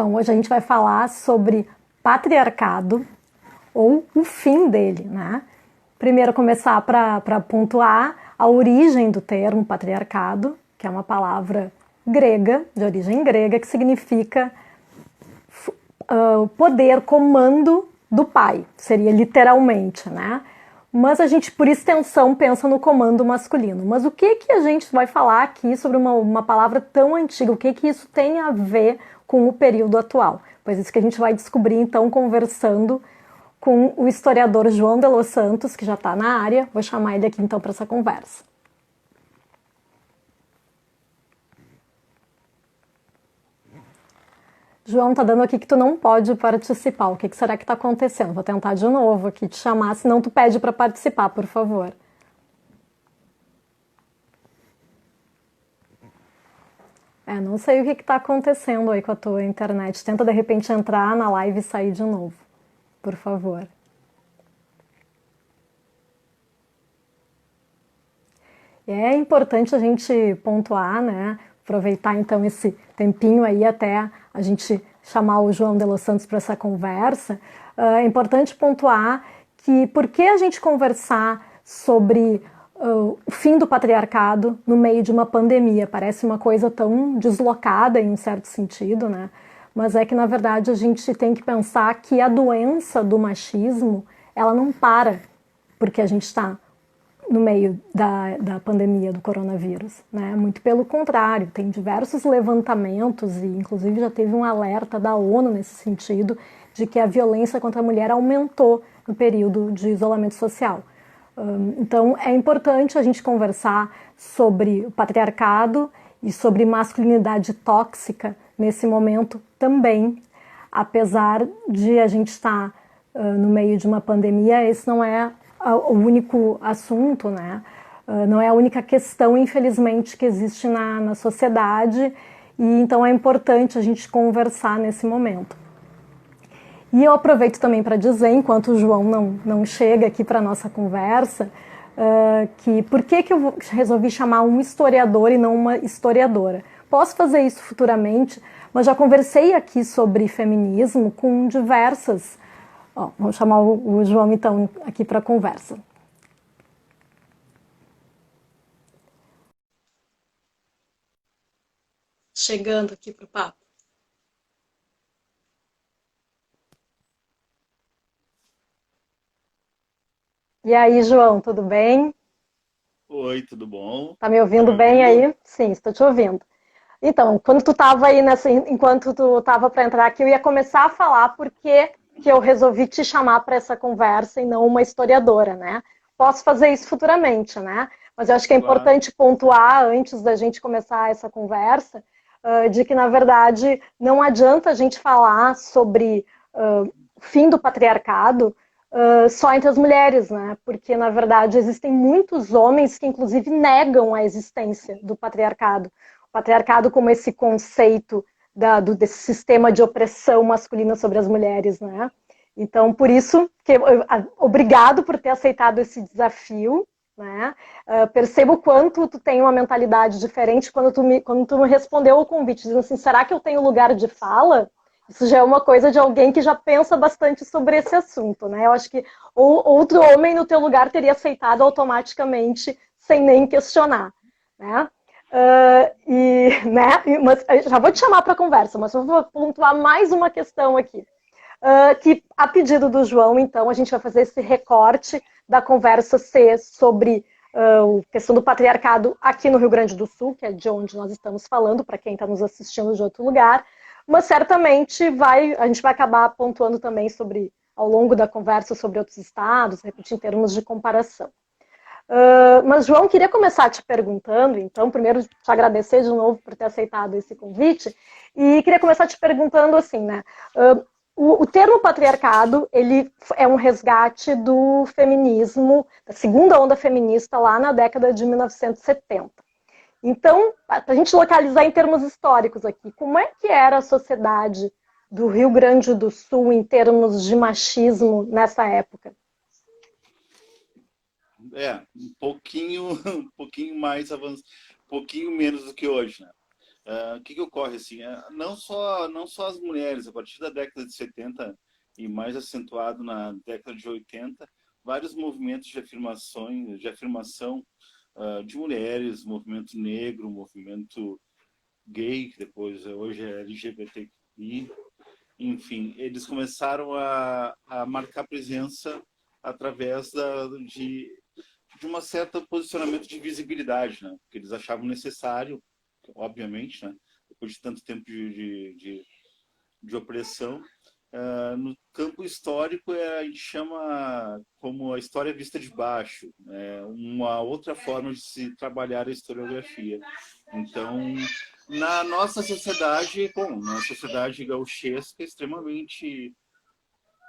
Então, hoje a gente vai falar sobre patriarcado ou o fim dele, né? Primeiro começar para pontuar a origem do termo patriarcado, que é uma palavra grega, de origem grega, que significa poder, comando do pai, seria literalmente, né? Mas a gente, por extensão, pensa no comando masculino. Mas o que a gente vai falar aqui sobre uma palavra tão antiga? O que isso tem a ver com o período atual? Pois isso que a gente vai descobrir, então, conversando com o historiador João de Los Santos, que já está na área. Vou chamar ele aqui, então, para essa conversa. João, tá dando aqui que tu não pode participar. O que será que está acontecendo? Vou tentar de novo aqui te chamar, senão tu pede para participar, por favor. Não sei o que está acontecendo aí com a tua internet. Tenta, de repente, entrar na live e sair de novo, por favor. É importante a gente pontuar, né? Aproveitar então esse tempinho aí até a gente chamar o João de Los Santos para essa conversa. É importante pontuar que por que a gente conversar sobre o fim do patriarcado no meio de uma pandemia? Parece uma coisa tão deslocada em um certo sentido, né? Mas é que na verdade a gente tem que pensar que a doença do machismo, ela não para porque a gente está no meio da pandemia do coronavírus, né? Muito pelo contrário, tem diversos levantamentos e inclusive já teve um alerta da ONU nesse sentido de que a violência contra a mulher aumentou no período de isolamento social. Então é importante a gente conversar sobre o patriarcado e sobre masculinidade tóxica nesse momento também, apesar de a gente estar no meio de uma pandemia, esse não é o único assunto, né? Não é a única questão, infelizmente, que existe na sociedade, e então é importante a gente conversar nesse momento. E eu aproveito também para dizer, enquanto o João não chega aqui para a nossa conversa, que por que eu resolvi chamar um historiador e não uma historiadora. Posso fazer isso futuramente, mas já conversei aqui sobre feminismo com diversas... vamos chamar o João, então, aqui para a conversa. Chegando aqui para o papo. E aí, João, tudo bem? Oi, tudo bom? Tá me Tá ouvindo me bem ouvindo? aí? Sim, estou te ouvindo. Então, quando tu estava aí enquanto tu estava para entrar aqui, eu ia começar a falar porque que eu resolvi te chamar para essa conversa e não uma historiadora, né? Posso fazer isso futuramente, né? Mas eu acho que é Claro. importante pontuar antes da gente começar essa conversa, de que na verdade não adianta a gente falar sobre o fim do patriarcado só entre as mulheres, né? Porque na verdade existem muitos homens que inclusive negam a existência do patriarcado. O patriarcado como esse conceito desse sistema de opressão masculina sobre as mulheres, né? Então, por isso, obrigado por ter aceitado esse desafio, né? Percebo quanto tu tem uma mentalidade diferente quando tu me respondeu ao convite, dizendo assim, será que eu tenho lugar de fala? Isso já é uma coisa de alguém que já pensa bastante sobre esse assunto, né? Eu acho que outro homem no teu lugar teria aceitado automaticamente, sem nem questionar, né? Mas já vou te chamar para a conversa, mas eu vou pontuar mais uma questão aqui. Que, a pedido do João, então, a gente vai fazer esse recorte da conversa ser sobre a questão do patriarcado aqui no Rio Grande do Sul, que é de onde nós estamos falando, para quem está nos assistindo de outro lugar, mas certamente a gente vai acabar pontuando também sobre, ao longo da conversa, sobre outros estados, repetir em termos de comparação. Mas, João, queria começar te perguntando, então, primeiro te agradecer de novo por ter aceitado esse convite, e queria começar te perguntando assim, né? O termo patriarcado, ele é um resgate do feminismo, da segunda onda feminista lá na década de 1970. Então, para a gente localizar em termos históricos aqui, como é que era a sociedade do Rio Grande do Sul em termos de machismo nessa época? Um pouquinho, um pouquinho mais avançado, um pouquinho menos do que hoje, né? O que ocorre assim? Não só as mulheres, a partir da década de 70 e mais acentuado na década de 80, vários movimentos de afirmação de mulheres, movimento negro, movimento gay, que depois hoje é LGBTI, enfim, eles começaram a marcar presença através de uma certa posicionamento de visibilidade, né? Que eles achavam necessário, obviamente, né? Depois de tanto tempo de opressão. No campo histórico, a gente chama como a história vista de baixo, uma outra forma de se trabalhar a historiografia. Então, na nossa sociedade, na sociedade gauchesca, extremamente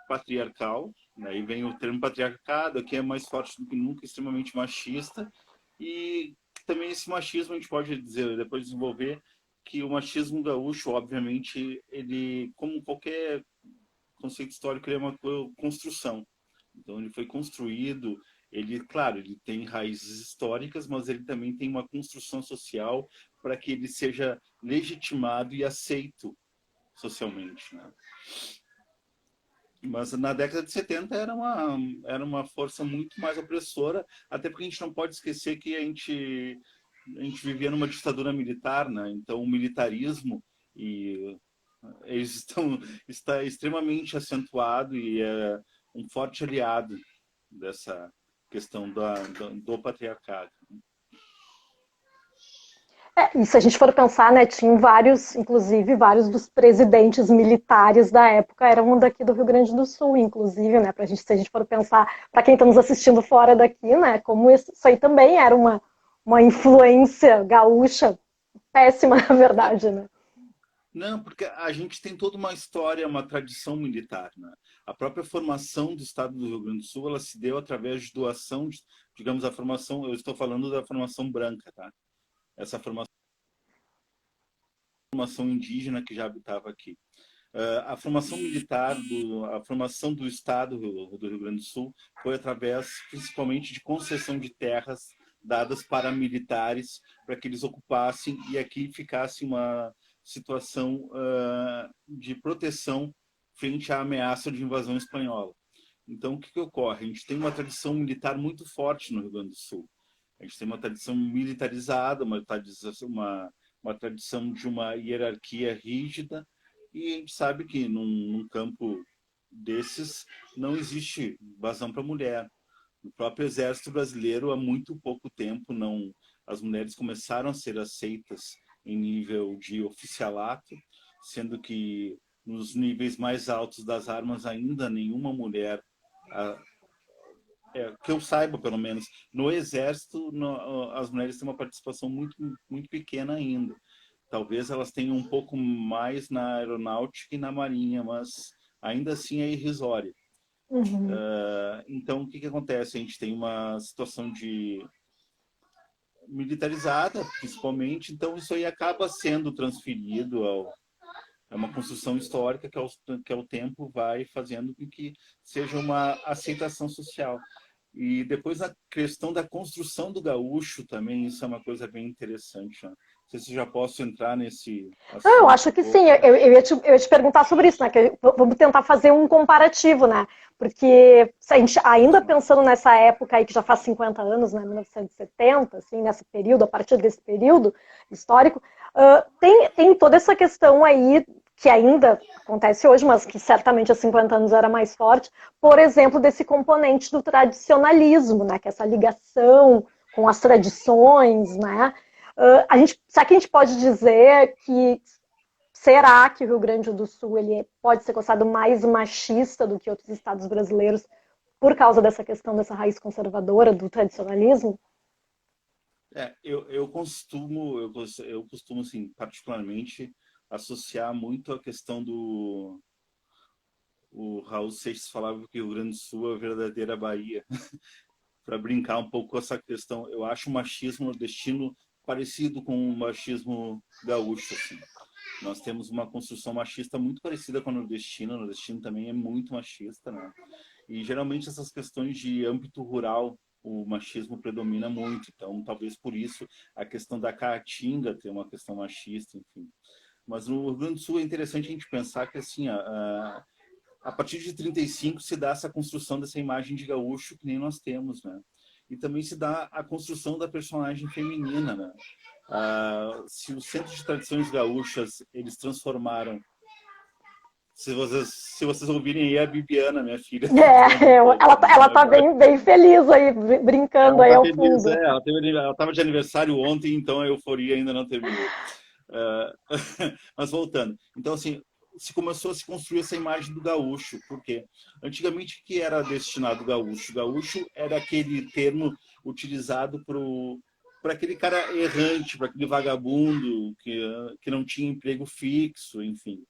patriarcal, aí vem o termo patriarcado, aqui é mais forte do que nunca, extremamente machista, e também esse machismo a gente pode dizer, depois desenvolver, que o machismo gaúcho, obviamente, ele, como qualquer conceito histórico, ele é uma construção. Então ele foi construído, ele, claro, ele tem raízes históricas, mas ele também tem uma construção social para que ele seja legitimado e aceito socialmente, né? Mas na década de 70 era uma força muito mais opressora, até porque a gente não pode esquecer que a gente vivia numa ditadura militar, né? Então o militarismo e eles está extremamente acentuado e é um forte aliado dessa questão do patriarcado. E se a gente for pensar, né, tinham vários, inclusive vários dos presidentes militares da época eram daqui do Rio Grande do Sul, inclusive, né, pra gente, se a gente for pensar, para quem está nos assistindo fora daqui, né, como isso aí também era uma influência gaúcha péssima, na verdade, né. Não, porque a gente tem toda uma história, uma tradição militar, né? A própria formação do Estado do Rio Grande do Sul, ela se deu através de doação, digamos, a formação, eu estou falando da formação branca, tá? Essa formação indígena que já habitava aqui. A formação militar, a formação do Estado do Rio Grande do Sul foi através, principalmente, de concessão de terras dadas para militares, para que eles ocupassem e aqui ficasse uma situação de proteção frente à ameaça de invasão espanhola. Então, o que ocorre? A gente tem uma tradição militar muito forte no Rio Grande do Sul. A gente tem uma tradição militarizada, uma tradição de uma hierarquia rígida, e a gente sabe que num campo desses não existe vazão para mulher. No próprio Exército Brasileiro, há muito pouco tempo, não, as mulheres começaram a ser aceitas em nível de oficialato, sendo que nos níveis mais altos das armas ainda nenhuma mulher, que eu saiba pelo menos, no Exército as mulheres têm uma participação muito, muito pequena ainda. Talvez elas tenham um pouco mais na aeronáutica e na marinha, mas ainda assim é irrisória. Uhum. Então, o que acontece? A gente tem uma situação de militarizada, principalmente, então isso aí acaba sendo transferido é uma construção histórica que ao tempo vai fazendo com que seja uma aceitação social. E depois a questão da construção do gaúcho também, isso é uma coisa bem interessante. Né? Não sei se já posso entrar nesse Não, eu assunto acho um que sim. pouco. Eu ia te perguntar sobre isso, né? Vamos tentar fazer um comparativo, né? Porque se a gente ainda pensando nessa época aí que já faz 50 anos, né? 1970, assim, nesse período, a partir desse período histórico, tem toda essa questão aí que ainda acontece hoje, mas que certamente há 50 anos era mais forte, por exemplo, desse componente do tradicionalismo, né? Que é essa ligação com as tradições, né? Será que a gente pode dizer que será que o Rio Grande do Sul ele pode ser considerado mais machista do que outros estados brasileiros por causa dessa questão dessa raiz conservadora do tradicionalismo? Eu costumo assim, particularmente, associar muito a questão do. O Raul Seixas falava que o Rio Grande do Sul é a verdadeira Bahia. Para brincar um pouco com essa questão, eu acho o machismo nordestino parecido com o machismo gaúcho. Assim. Nós temos uma construção machista muito parecida com a nordestina. O nordestino também é muito machista, né? E geralmente essas questões de âmbito rural o machismo predomina muito. Então, talvez por isso a questão da caatinga tem uma questão machista, enfim. Mas no Rio Grande do Sul é interessante a gente pensar que, assim, a partir de 35 se dá essa construção dessa imagem de gaúcho que nem nós temos, né? E também se dá a construção da personagem feminina, né? Se o Centro de Tradições Gaúchas, eles transformaram... Se vocês ouvirem aí, a Bibiana, minha filha, Ela tá bem feliz aí, brincando ela aí tá ao feliz, fundo. ela estava de aniversário ontem, então a euforia ainda não terminou. Mas voltando, então assim, se começou a se construir essa imagem do gaúcho, porque antigamente que era destinado gaúcho? Gaúcho era aquele termo utilizado para aquele cara errante, para aquele vagabundo que não tinha emprego fixo, enfim.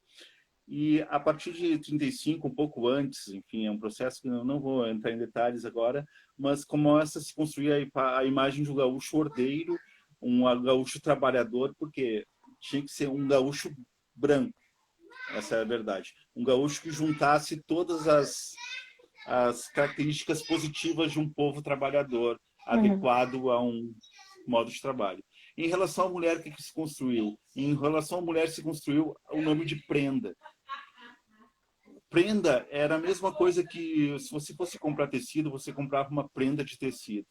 E a partir de 35, um pouco antes, enfim, é um processo que eu não vou entrar em detalhes agora, mas começa a se construir a imagem de um gaúcho ordeiro, um gaúcho trabalhador, porque tinha que ser um gaúcho branco, essa é a verdade. Um gaúcho que juntasse todas as características positivas de um povo trabalhador, adequado a um modo de trabalho. Em relação à mulher, o que se construiu? Em relação à mulher, se construiu o nome de prenda. Prenda era a mesma coisa que, se você fosse comprar tecido, você comprava uma prenda de tecido.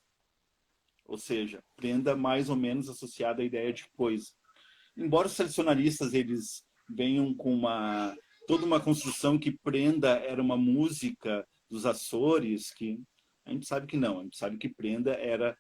Ou seja, prenda mais ou menos associada à ideia de coisa. Embora os tradicionalistas eles venham com toda uma construção que prenda era uma música dos Açores, que a gente sabe que não, a gente sabe que prenda era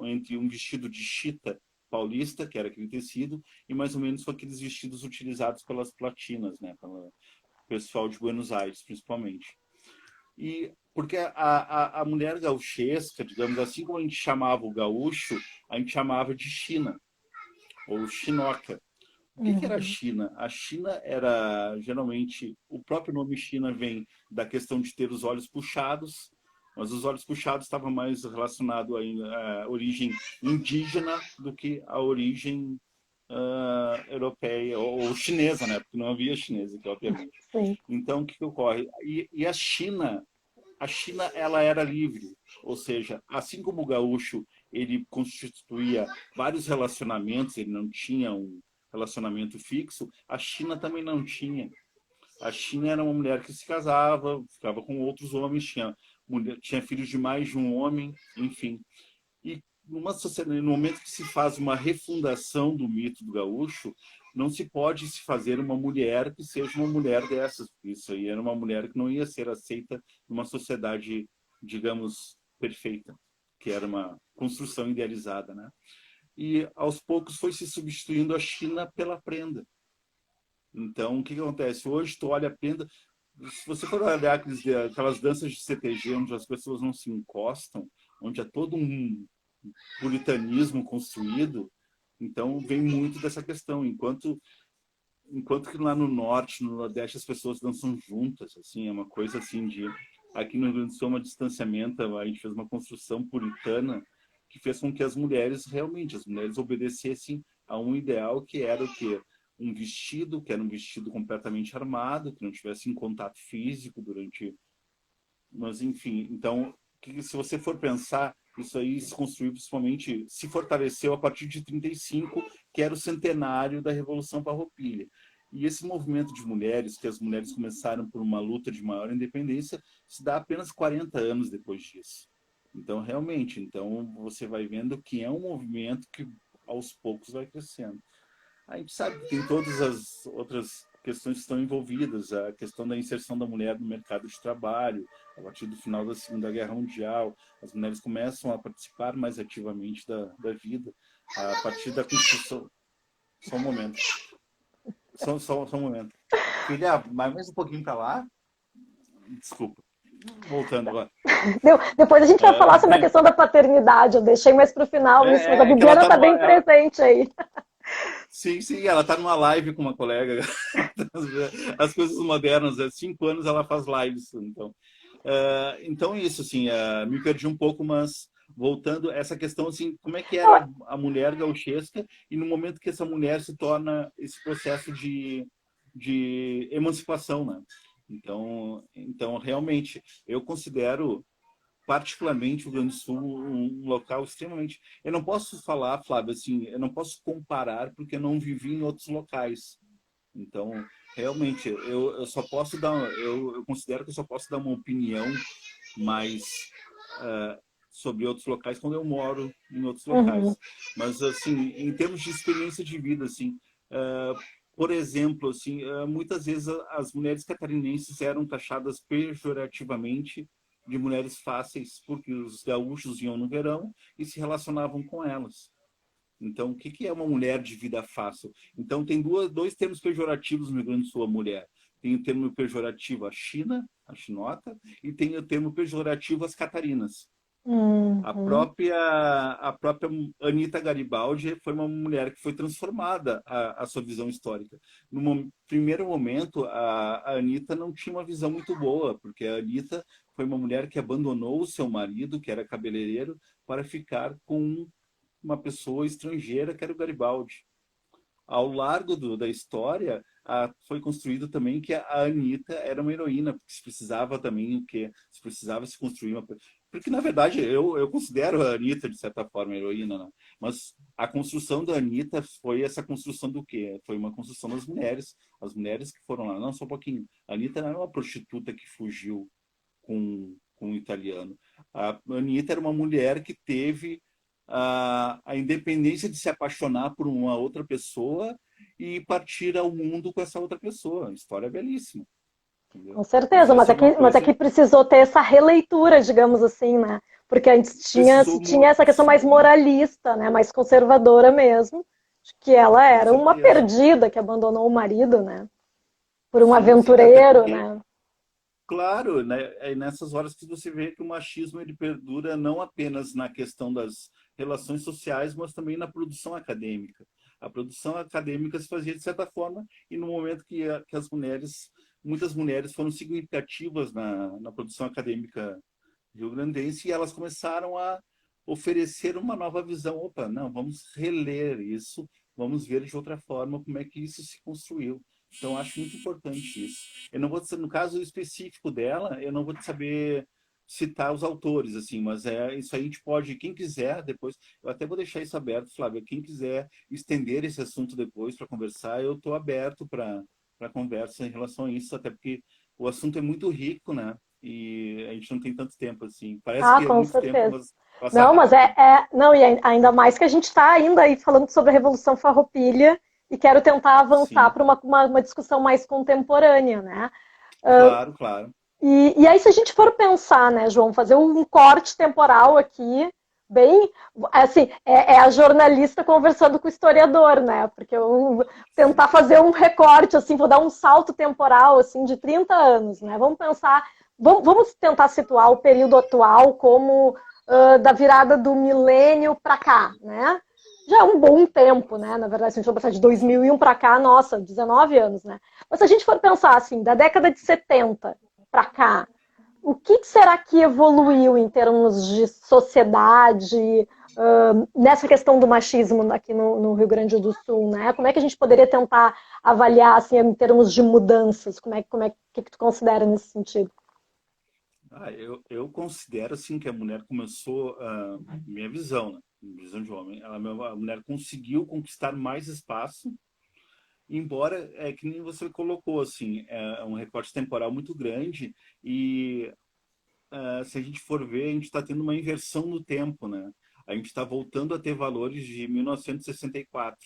entre um vestido de chita paulista, que era aquele tecido, e mais ou menos foi aqueles vestidos utilizados pelas platinas, né, pelo pessoal de Buenos Aires, principalmente. E porque a mulher gauchesca, digamos assim, como a gente chamava o gaúcho, a gente chamava de China, ou chinoca. O que era a China? A China era, geralmente, o próprio nome China vem da questão de ter os olhos puxados, mas os olhos puxados estavam mais relacionados à origem indígena do que à origem europeia ou chinesa, né? Porque não havia chinesa aqui, obviamente. Sim. Então, o que ocorre? E a China, ela era livre, ou seja, assim como o gaúcho, ele constituía vários relacionamentos, ele não tinha um relacionamento fixo, a China também não tinha. A China era uma mulher que se casava, ficava com outros homens, tinha filhos de mais de um homem, enfim. E numa sociedade, no momento que se faz uma refundação do mito do gaúcho, não se pode se fazer uma mulher que seja uma mulher dessas. Isso aí era uma mulher que não ia ser aceita numa sociedade, digamos, perfeita, que era uma construção idealizada, né? E aos poucos foi se substituindo a China pela prenda. Então, o que acontece? Hoje tu olha a prenda, se você for olhar aquelas danças de CTG, onde as pessoas não se encostam, onde é todo um puritanismo construído, então vem muito dessa questão. Enquanto que lá no norte, no nordeste, as pessoas dançam juntas, assim, é uma coisa assim de... Aqui no Rio Grande do Sul, um distanciamento, a gente fez uma construção puritana que fez com que as mulheres obedecessem a um ideal que era o quê? Um vestido, que era um vestido completamente armado, que não tivesse em contato físico durante... Mas, enfim, então, se você for pensar, isso aí se construiu principalmente, se fortaleceu a partir de 35, que era o centenário da Revolução Farroupilha. E esse movimento de mulheres, que as mulheres começaram por uma luta de maior independência, se dá apenas 40 anos depois disso. Então, realmente, então você vai vendo que é um movimento que aos poucos vai crescendo. A gente sabe que tem todas as outras questões que estão envolvidas, a questão da inserção da mulher no mercado de trabalho, a partir do final da Segunda Guerra Mundial, as mulheres começam a participar mais ativamente da vida, a partir da construção... Só um momento. Só um momento. Filha, mais um pouquinho para lá. Desculpa. Voltando agora. Depois a gente vai falar sobre a questão da paternidade. Eu deixei mais para o final isso, mas a Bibiana está bem presente aí. Sim, ela está numa live com uma colega. As coisas modernas, há 5 anos ela faz lives. Então é isso, assim, me perdi um pouco, mas voltando a essa questão, assim, como é que era a mulher gauchesca e no momento que essa mulher se torna esse processo de emancipação, né? Então, realmente, eu considero particularmente o Rio Grande do Sul um local extremamente... Eu não posso falar, Flávio, assim, eu não posso comparar porque eu não vivi em outros locais. Então, realmente, eu só posso dar... Eu considero que eu só posso dar uma opinião mais sobre outros locais quando eu moro em outros Uhum. locais. Mas, assim, em termos de experiência de vida, assim, por exemplo, assim, muitas vezes as mulheres catarinenses eram taxadas pejorativamente de mulheres fáceis, porque os gaúchos iam no verão e se relacionavam com elas. Então, o que é uma mulher de vida fácil? Então, tem dois termos pejorativos no Rio Grande do Sul, a mulher. Tem o termo pejorativo a China, a chinota, e tem o termo pejorativo as catarinas. Uhum. A própria Anita Garibaldi foi uma mulher que foi transformada a sua visão histórica. No primeiro momento, a Anita não tinha uma visão muito boa, porque a Anita foi uma mulher que abandonou o seu marido, que era cabeleireiro, para ficar com uma pessoa estrangeira, que era o Garibaldi. Ao largo da história, foi construído também que a Anitta era uma heroína, porque se precisava também o quê? Se precisava se construir uma... Porque, na verdade, eu considero a Anitta, de certa forma, heroína, né? Mas a construção da Anitta foi essa construção do quê? Foi uma construção das mulheres. As mulheres que foram lá. Não, só um pouquinho. A Anitta não era uma prostituta que fugiu com um italiano. A Anitta era uma mulher que teve a independência de se apaixonar por uma outra pessoa e partir ao mundo com essa outra pessoa. História belíssima, Com entendeu? Mas certeza, isso é uma mas é que coisa... precisou ter essa releitura, digamos assim, né? Porque antes Precisou tinha essa questão mais sim, moralista, né? Mais conservadora mesmo, de que ela com era uma certeza. perdida que abandonou o marido, né? Por um Sim, até aventureiro, porque, né? claro, né, é nessas horas que você vê que o machismo ele perdura não apenas na questão das relações sociais, mas também na produção acadêmica. A produção acadêmica se fazia de certa forma e no momento que as mulheres, muitas mulheres foram significativas na produção acadêmica rio-grandense e elas começaram a oferecer uma nova visão. Opa, não, vamos reler isso, vamos ver de outra forma como é que isso se construiu. Então, acho muito importante isso. Eu não vou, no caso específico dela, eu não vou saber citar os autores, assim, mas isso aí a gente pode, quem quiser depois, eu até vou deixar isso aberto, Flávia, quem quiser estender esse assunto depois para conversar, eu estou aberto para conversa em relação a isso, até porque o assunto é muito rico, né? E a gente não tem tanto tempo assim. Parece Ah, que é com muito tempo, certeza. mas passa Não, mas rápido. não, e ainda mais que a gente está ainda aí falando sobre a Revolução Farroupilha e quero tentar avançar Sim, para uma discussão mais contemporânea, né? claro, claro. E aí, se a gente for pensar, né, João, fazer um corte temporal aqui, bem, assim, é a jornalista conversando com o historiador, né? Porque eu tentar fazer um recorte, assim, vou dar um salto temporal, assim, de 30 anos, né? Vamos pensar, vamos tentar situar o período atual como da virada do milênio para cá, né? Já é um bom tempo, né? Na verdade, se a gente for pensar de 2001 para cá, nossa, 19 anos, né? Mas se a gente for pensar, assim, da década de 70 para cá, o que será que evoluiu em termos de sociedade, nessa questão do machismo aqui no Rio Grande do Sul, né? Como é que a gente poderia tentar avaliar, assim, em termos de mudanças? Que tu considera nesse sentido? Eu considero assim que a mulher começou, minha visão, né? Minha visão de homem, a mulher conseguiu conquistar mais espaço, embora é que nem você colocou assim, é um recorte temporal muito grande e se a gente for ver, a gente está tendo uma inversão no tempo, né? A gente está voltando a ter valores de 1964.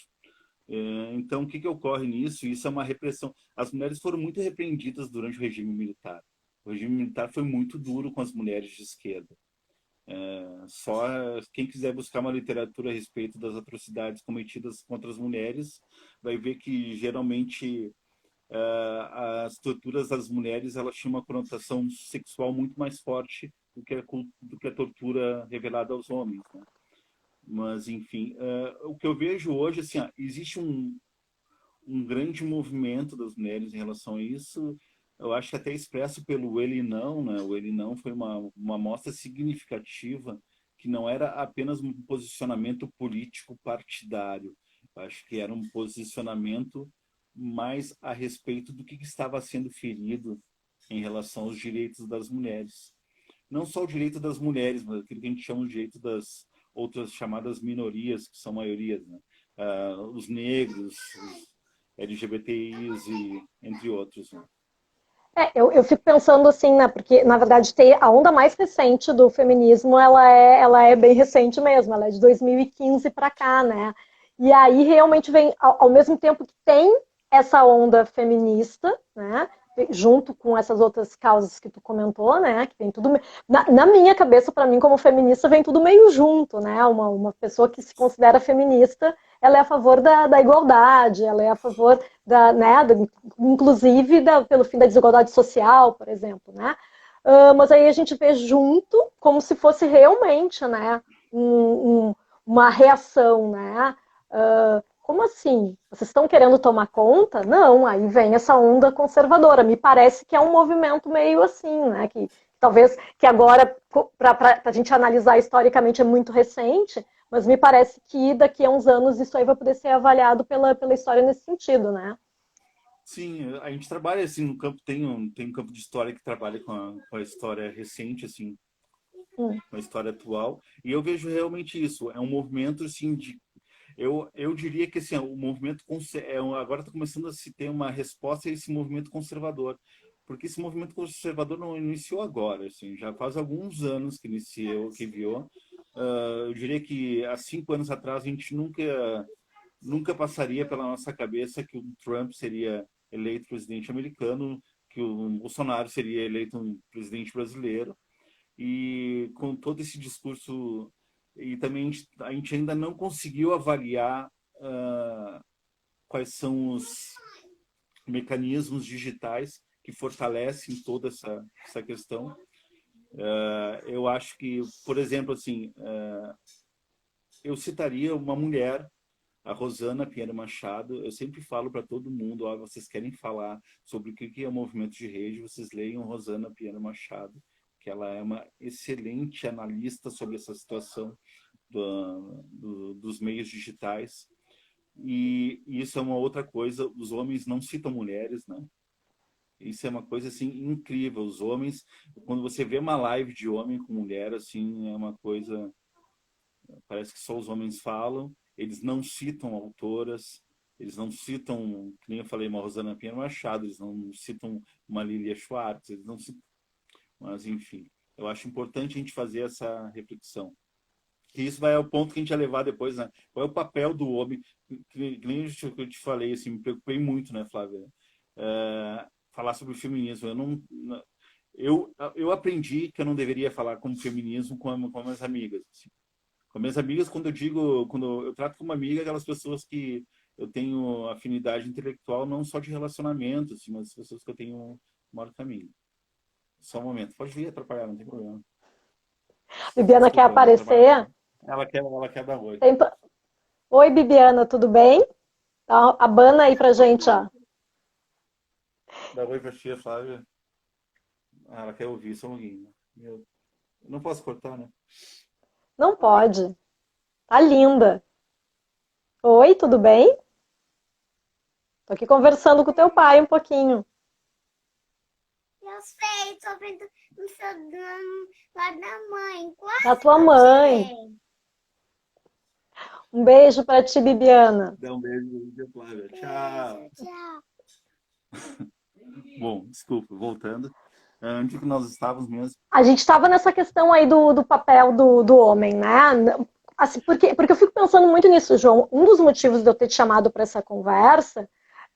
Então, o que ocorre nisso? Isso é uma repressão. As mulheres foram muito repreendidas durante o regime militar. O regime militar foi muito duro com as mulheres de esquerda. Só quem quiser buscar uma literatura a respeito das atrocidades cometidas contra as mulheres vai ver que geralmente as torturas das mulheres elas tinham uma conotação sexual muito mais forte do que a tortura revelada aos homens, né? Mas, enfim, o que eu vejo hoje, assim, existe um grande movimento das mulheres em relação a isso. Eu acho que até expresso pelo Ele Não, né? O Ele Não foi uma amostra significativa que não era apenas um posicionamento político partidário. Eu acho que era um posicionamento mais a respeito do que estava sendo ferido em relação aos direitos das mulheres. Não só o direito das mulheres, mas aquilo que a gente chama de direito das outras chamadas minorias, que são maiorias, né? Os negros, os LGBTIs e entre outros. Né? Eu fico pensando assim, né, porque na verdade a onda mais recente do feminismo, ela é bem recente mesmo, ela é de 2015 para cá, né? E aí realmente vem, ao mesmo tempo que tem essa onda feminista, né, junto com essas outras causas que tu comentou, né, que vem tudo na minha cabeça, para mim como feminista, vem tudo meio junto, né? Uma pessoa que se considera feminista, ela é a favor da igualdade, ela é a favor inclusive pelo fim da desigualdade social, por exemplo, né? Mas aí a gente vê junto como se fosse realmente, né, uma reação, né? Como assim? Vocês estão querendo tomar conta? Não, aí vem essa onda conservadora. Me parece que é um movimento meio assim, né? Que talvez que agora, para a gente analisar historicamente, é muito recente, mas me parece que daqui a uns anos isso aí vai poder ser avaliado pela história nesse sentido, né? Sim, a gente trabalha assim no campo, tem um campo de história que trabalha com a história recente, assim, com a história atual, e eu vejo realmente isso, é um movimento assim de eu diria que assim, o movimento agora está começando a se ter uma resposta a esse movimento conservador, porque esse movimento conservador não iniciou agora, assim, já faz alguns anos que iniciou, que viu. Eu diria que há 5 anos atrás a gente nunca passaria pela nossa cabeça que o Trump seria eleito presidente americano, que o Bolsonaro seria eleito um presidente brasileiro, e com todo esse discurso, e também a gente ainda não conseguiu avaliar quais são os mecanismos digitais que fortalecem toda essa questão. Eu acho que, por exemplo, assim, eu citaria uma mulher, a Rosana Pinheiro Machado. Eu sempre falo para todo mundo, vocês querem falar sobre o que é o movimento de rede, vocês leiam Rosana Pinheiro Machado, que ela é uma excelente analista sobre essa situação dos meios digitais. E isso é uma outra coisa, os homens não citam mulheres, né? Isso é uma coisa assim incrível. Os homens, quando você vê uma live de homem com mulher, assim, é uma coisa, parece que só os homens falam. Eles não citam autoras, eles não citam, que nem eu falei, uma Rosana Pinheiro Machado, eles não citam uma Lilia Schwartz, eles não citam, mas enfim, eu acho importante a gente fazer essa reflexão. Que isso vai ao ponto que a gente vai levar depois, né? Qual é o papel do homem? Que nem eu te falei, assim, me preocupei muito, né, Flávia? Falar sobre o feminismo. Eu aprendi que eu não deveria falar como feminismo com as amigas. Assim. Com minhas amigas, quando eu trato como amiga, aquelas pessoas que eu tenho afinidade intelectual, não só de relacionamento, assim, mas pessoas que eu tenho um maior caminho. Só um momento. Pode vir atrapalhar, não tem problema. Bibiana quer Desculpa, meu trabalho. aparecer? Ela quer dar oi. Oi, Bibiana, tudo bem? Tá, abana aí pra gente, ó. Dá oi pra tia Flávia. Ela quer ouvir, só um pouquinho. Eu não posso cortar, né? Não pode. Tá linda. Oi, tudo bem? Tô aqui conversando com teu pai um pouquinho. Eu sei, tô vendo no celular lá da mãe. Da tua mãe. Um beijo pra ti, Bibiana. Dá um beijo, tia Flávia. Tchau. Tchau. Bom, desculpa, voltando. Onde que nós estávamos mesmo? A gente estava nessa questão aí do papel do homem, né? Assim, porque eu fico pensando muito nisso, João. Um dos motivos de eu ter te chamado para essa conversa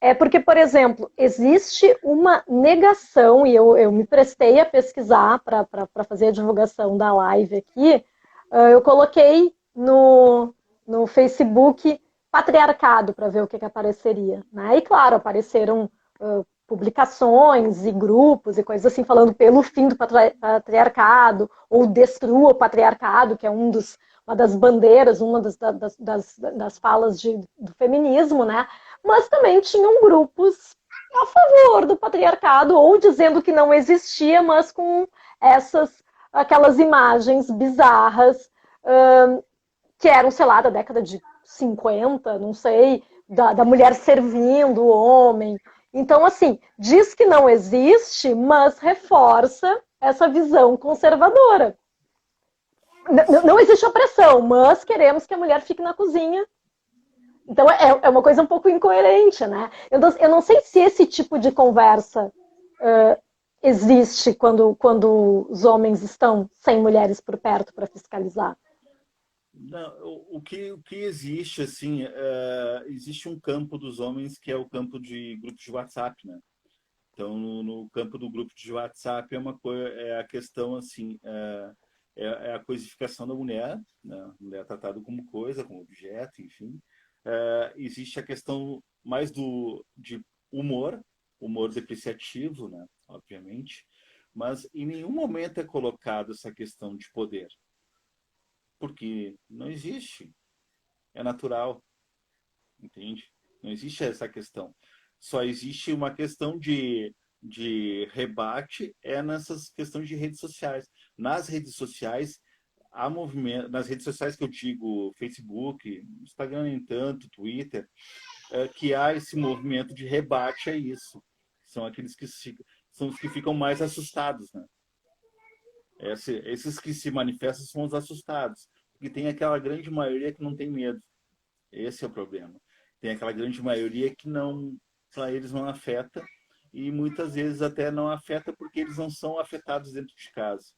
é porque, por exemplo, existe uma negação, e eu me prestei a pesquisar para fazer a divulgação da live aqui. Eu coloquei no Facebook patriarcado para ver o que apareceria. Né? E, claro, apareceram publicações e grupos e coisas assim falando pelo fim do patriarcado ou destrua o patriarcado, que é uma das bandeiras, uma das falas do feminismo, né? Mas também tinham grupos a favor do patriarcado ou dizendo que não existia, mas com aquelas imagens bizarras que eram, sei lá, da década de 50, não sei, da mulher servindo o homem. Então, assim, diz que não existe, mas reforça essa visão conservadora. Não existe opressão, mas queremos que a mulher fique na cozinha. Então, é uma coisa um pouco incoerente, né? Eu não sei se esse tipo de conversa existe quando os homens estão sem mulheres por perto para fiscalizar. Não, o que existe, assim, existe um campo dos homens que é o campo de grupos de WhatsApp, né? Então, no campo do grupo de WhatsApp é a questão, assim, é a coisificação da mulher, né? A mulher é tratada como coisa, como objeto, enfim. Existe a questão mais de humor depreciativo, né? Obviamente, mas em nenhum momento é colocado essa questão de poder, porque não existe, é natural, entende? Não existe essa questão. Só existe uma questão de rebate nessas questões de redes sociais. Nas redes sociais, há movimento, nas redes sociais que eu digo, Facebook, Instagram nem tanto, Twitter, que há esse movimento de rebate a isso. São aqueles que são os que ficam mais assustados, né? Esses que se manifestam são os assustados, porque tem aquela grande maioria que não tem medo. Esse é o problema. Tem aquela grande maioria que não, para eles não afeta, e muitas vezes até não afeta porque eles não são afetados dentro de casa.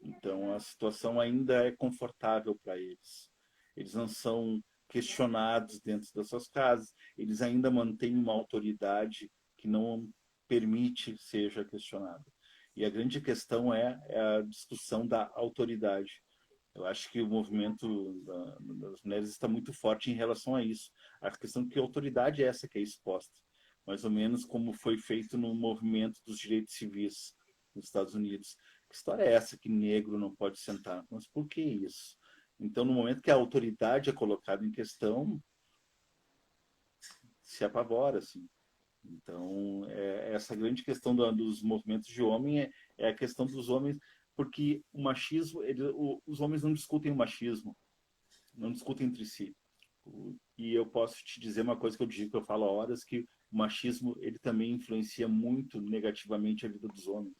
Então a situação ainda é confortável para eles. Eles não são questionados dentro das suas casas, eles ainda mantêm uma autoridade que não permite seja questionada. E a grande questão é a discussão da autoridade. Eu acho que o movimento das mulheres está muito forte em relação a isso. A questão de que a autoridade é essa que é exposta. Mais ou menos como foi feito no movimento dos direitos civis nos Estados Unidos. Que história é essa que negro não pode sentar? Mas por que isso? Então, no momento que a autoridade é colocada em questão, se apavora, assim. Então, essa grande questão dos movimentos de homem é a questão dos homens, porque o machismo, os homens não discutem o machismo, não discutem entre si. E eu posso te dizer uma coisa que eu digo, que eu falo há horas, que o machismo ele também influencia muito negativamente a vida dos homens,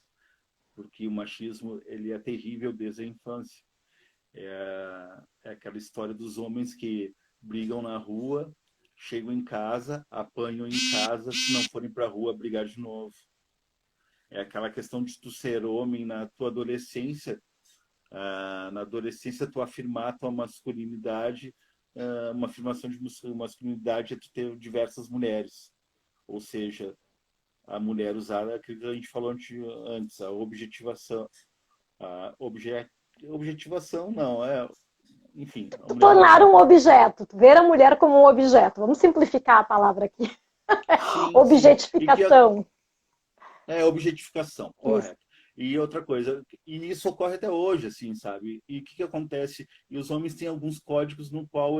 porque o machismo ele é terrível desde a infância. É aquela história dos homens que brigam na rua, chegam em casa, apanham em casa, se não forem para a rua brigar de novo. É aquela questão de tu ser homem na tua adolescência, na adolescência tu afirmar a tua masculinidade, uma afirmação de masculinidade é tu ter diversas mulheres. Ou seja, a mulher usar aquilo que a gente falou antes, a objetivação. Objetivação não, enfim. Tornar um objeto, ver a mulher como um objeto. Vamos simplificar a palavra aqui. Sim, objetificação. Objetificação, correto. E outra coisa, e isso ocorre até hoje, assim, sabe? E o que acontece? E os homens têm alguns códigos no qual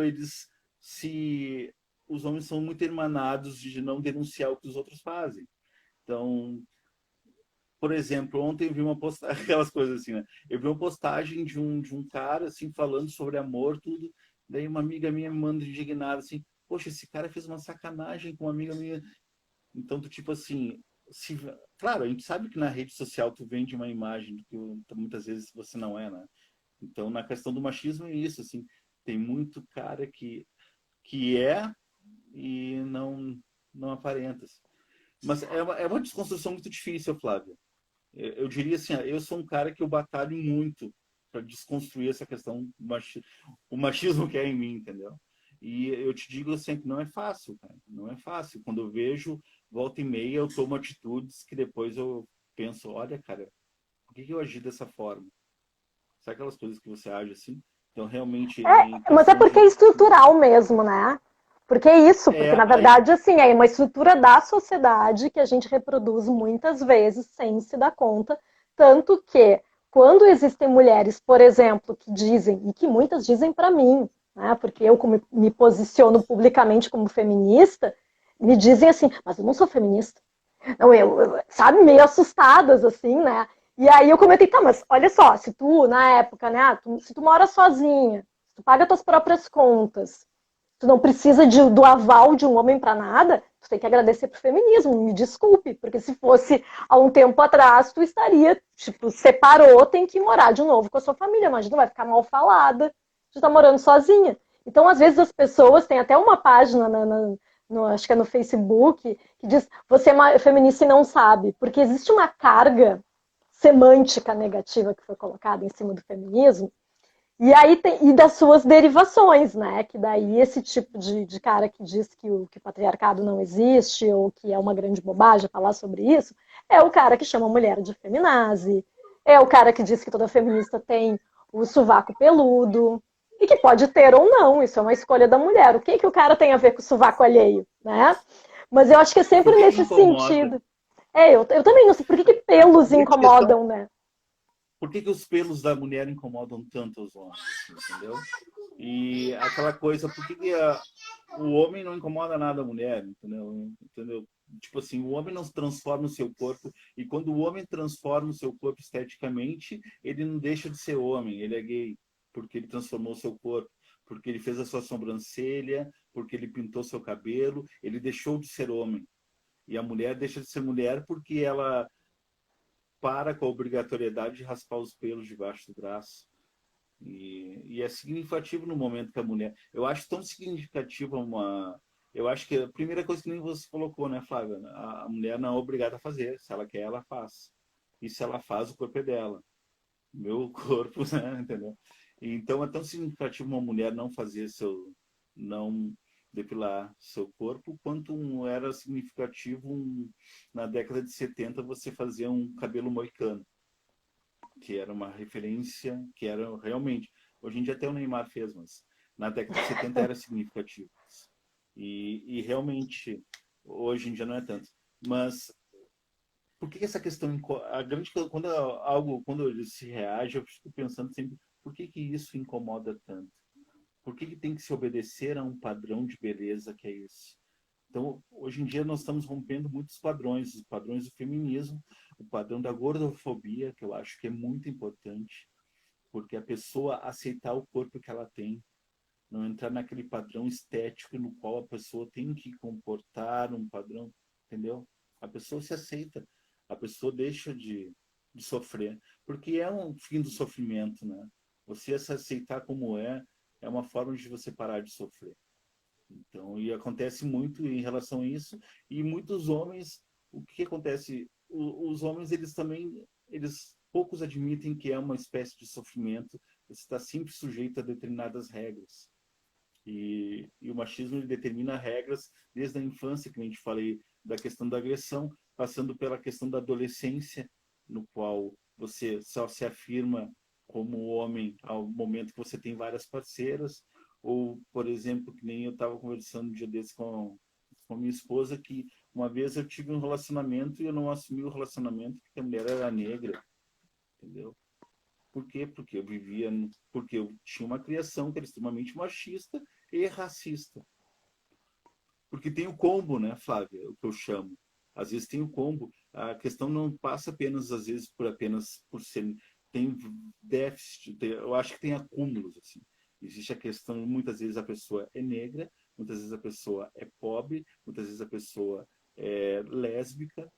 os homens são muito emanados de não denunciar o que os outros fazem. Então, por exemplo, ontem eu vi uma postagem, aquelas coisas assim, né? Eu vi uma postagem de um cara, assim, falando sobre amor, tudo. Daí uma amiga minha me manda indignada, assim, poxa, esse cara fez uma sacanagem com uma amiga minha. Então, do tipo assim, claro, a gente sabe que na rede social tu vende uma imagem que muitas vezes você não é, né? Então, na questão do machismo é isso, assim, tem muito cara que é e não aparenta. Mas é uma desconstrução muito difícil, Flávia. Eu diria assim, eu sou um cara que eu batalho muito para desconstruir essa questão o machismo que é em mim, entendeu? E eu te digo assim, que não é fácil, cara. Não é fácil. Quando eu vejo, volta e meia, eu tomo atitudes que depois eu penso, olha, cara, por que eu agi dessa forma? Sabe aquelas coisas que você age assim? Então, realmente... mas é porque é estrutural mesmo, né? Porque é isso, porque na verdade, assim, é uma estrutura da sociedade que a gente reproduz muitas vezes sem se dar conta, tanto que quando existem mulheres, por exemplo, que dizem, e que muitas dizem para mim, né, porque eu como me posiciono publicamente como feminista, me dizem assim, mas eu não sou feminista. Não, sabe, meio assustadas, assim, né? E aí eu comentei, tá, mas olha só, se tu, na época, né, se tu mora sozinha, se tu paga tuas próprias contas, tu não precisa do aval de um homem para nada, tu tem que agradecer pro feminismo, me desculpe, porque se fosse há um tempo atrás, tu estaria, tipo, separou, tem que morar de novo com a sua família, mas não vai ficar mal falada, tu tá morando sozinha. Então, às vezes, as pessoas, tem até uma página acho que é no Facebook, que diz, você é feminista e não sabe, porque existe uma carga semântica negativa que foi colocada em cima do feminismo, e aí e das suas derivações, né? Que daí esse tipo de cara que diz que o patriarcado não existe, ou que é uma grande bobagem falar sobre isso, é o cara que chama a mulher de feminazi, é o cara que diz que toda feminista tem o sovaco peludo, e que pode ter ou não, isso é uma escolha da mulher. O que, que o cara tem a ver com o sovaco alheio, né? Mas eu acho que é sempre Por que nesse incomoda? sentido. Eu também não sei por que A pelos grande questão, incomodam, né? por que os pelos da mulher incomodam tanto os homens, entendeu? E aquela coisa, por que o homem não incomoda nada a mulher, entendeu? Tipo assim, o homem não transforma o seu corpo, e quando o homem transforma o seu corpo esteticamente, ele não deixa de ser homem, ele é gay, porque ele transformou o seu corpo, porque ele fez a sua sobrancelha, porque ele pintou seu cabelo, ele deixou de ser homem. E a mulher deixa de ser mulher porque ela para com a obrigatoriedade de raspar os pelos debaixo do braço. E é significativo no momento que a mulher. Eu acho tão significativa uma. Eu acho que a primeira coisa que nem você colocou, né, Flávia? A mulher não é obrigada a fazer. Se ela quer, ela faz. E se ela faz, o corpo é dela. Meu corpo, né? Entendeu? Então é tão significativo uma mulher não fazer seu. Não depilar seu corpo, quanto era significativo na década de 70 você fazer um cabelo moicano, que era uma referência, que era realmente. Hoje em dia até o Neymar fez, mas na década de 70 era significativo. E realmente, hoje em dia não é tanto. Mas por que essa questão. A grande, quando ele se reage, eu fico pensando sempre, por que isso incomoda tanto? Por que tem que se obedecer a um padrão de beleza que é isso? Então, hoje em dia, nós estamos rompendo muitos padrões, os padrões do feminismo, o padrão da gordofobia, que eu acho que é muito importante, porque a pessoa aceitar o corpo que ela tem, não entrar naquele padrão estético no qual a pessoa tem que comportar um padrão, entendeu? A pessoa se aceita, a pessoa deixa de sofrer, porque é um fim do sofrimento, né? Você se aceitar como é uma forma de você parar de sofrer. Então, e acontece muito em relação a isso, e muitos homens, o que acontece? Os homens, eles também, eles poucos admitem que é uma espécie de sofrimento, você está sempre sujeito a determinadas regras. E o machismo ele determina regras desde a infância, que a gente falei da questão da agressão, passando pela questão da adolescência, no qual você só se afirma como homem ao momento que você tem várias parceiras, ou, por exemplo, que nem eu estava conversando um dia desse com a minha esposa, que uma vez eu tive um relacionamento e eu não assumi o relacionamento porque a mulher era negra, entendeu? Por quê? Porque eu tinha uma criação que era extremamente machista e racista. Porque tem o combo, né, Flávia? O que eu chamo. Às vezes tem o combo. A questão não passa apenas, às vezes, apenas por ser. Tem déficit, eu acho que tem acúmulos, assim. Existe a questão, muitas vezes a pessoa é negra, muitas vezes a pessoa é pobre, muitas vezes a pessoa é lésbica,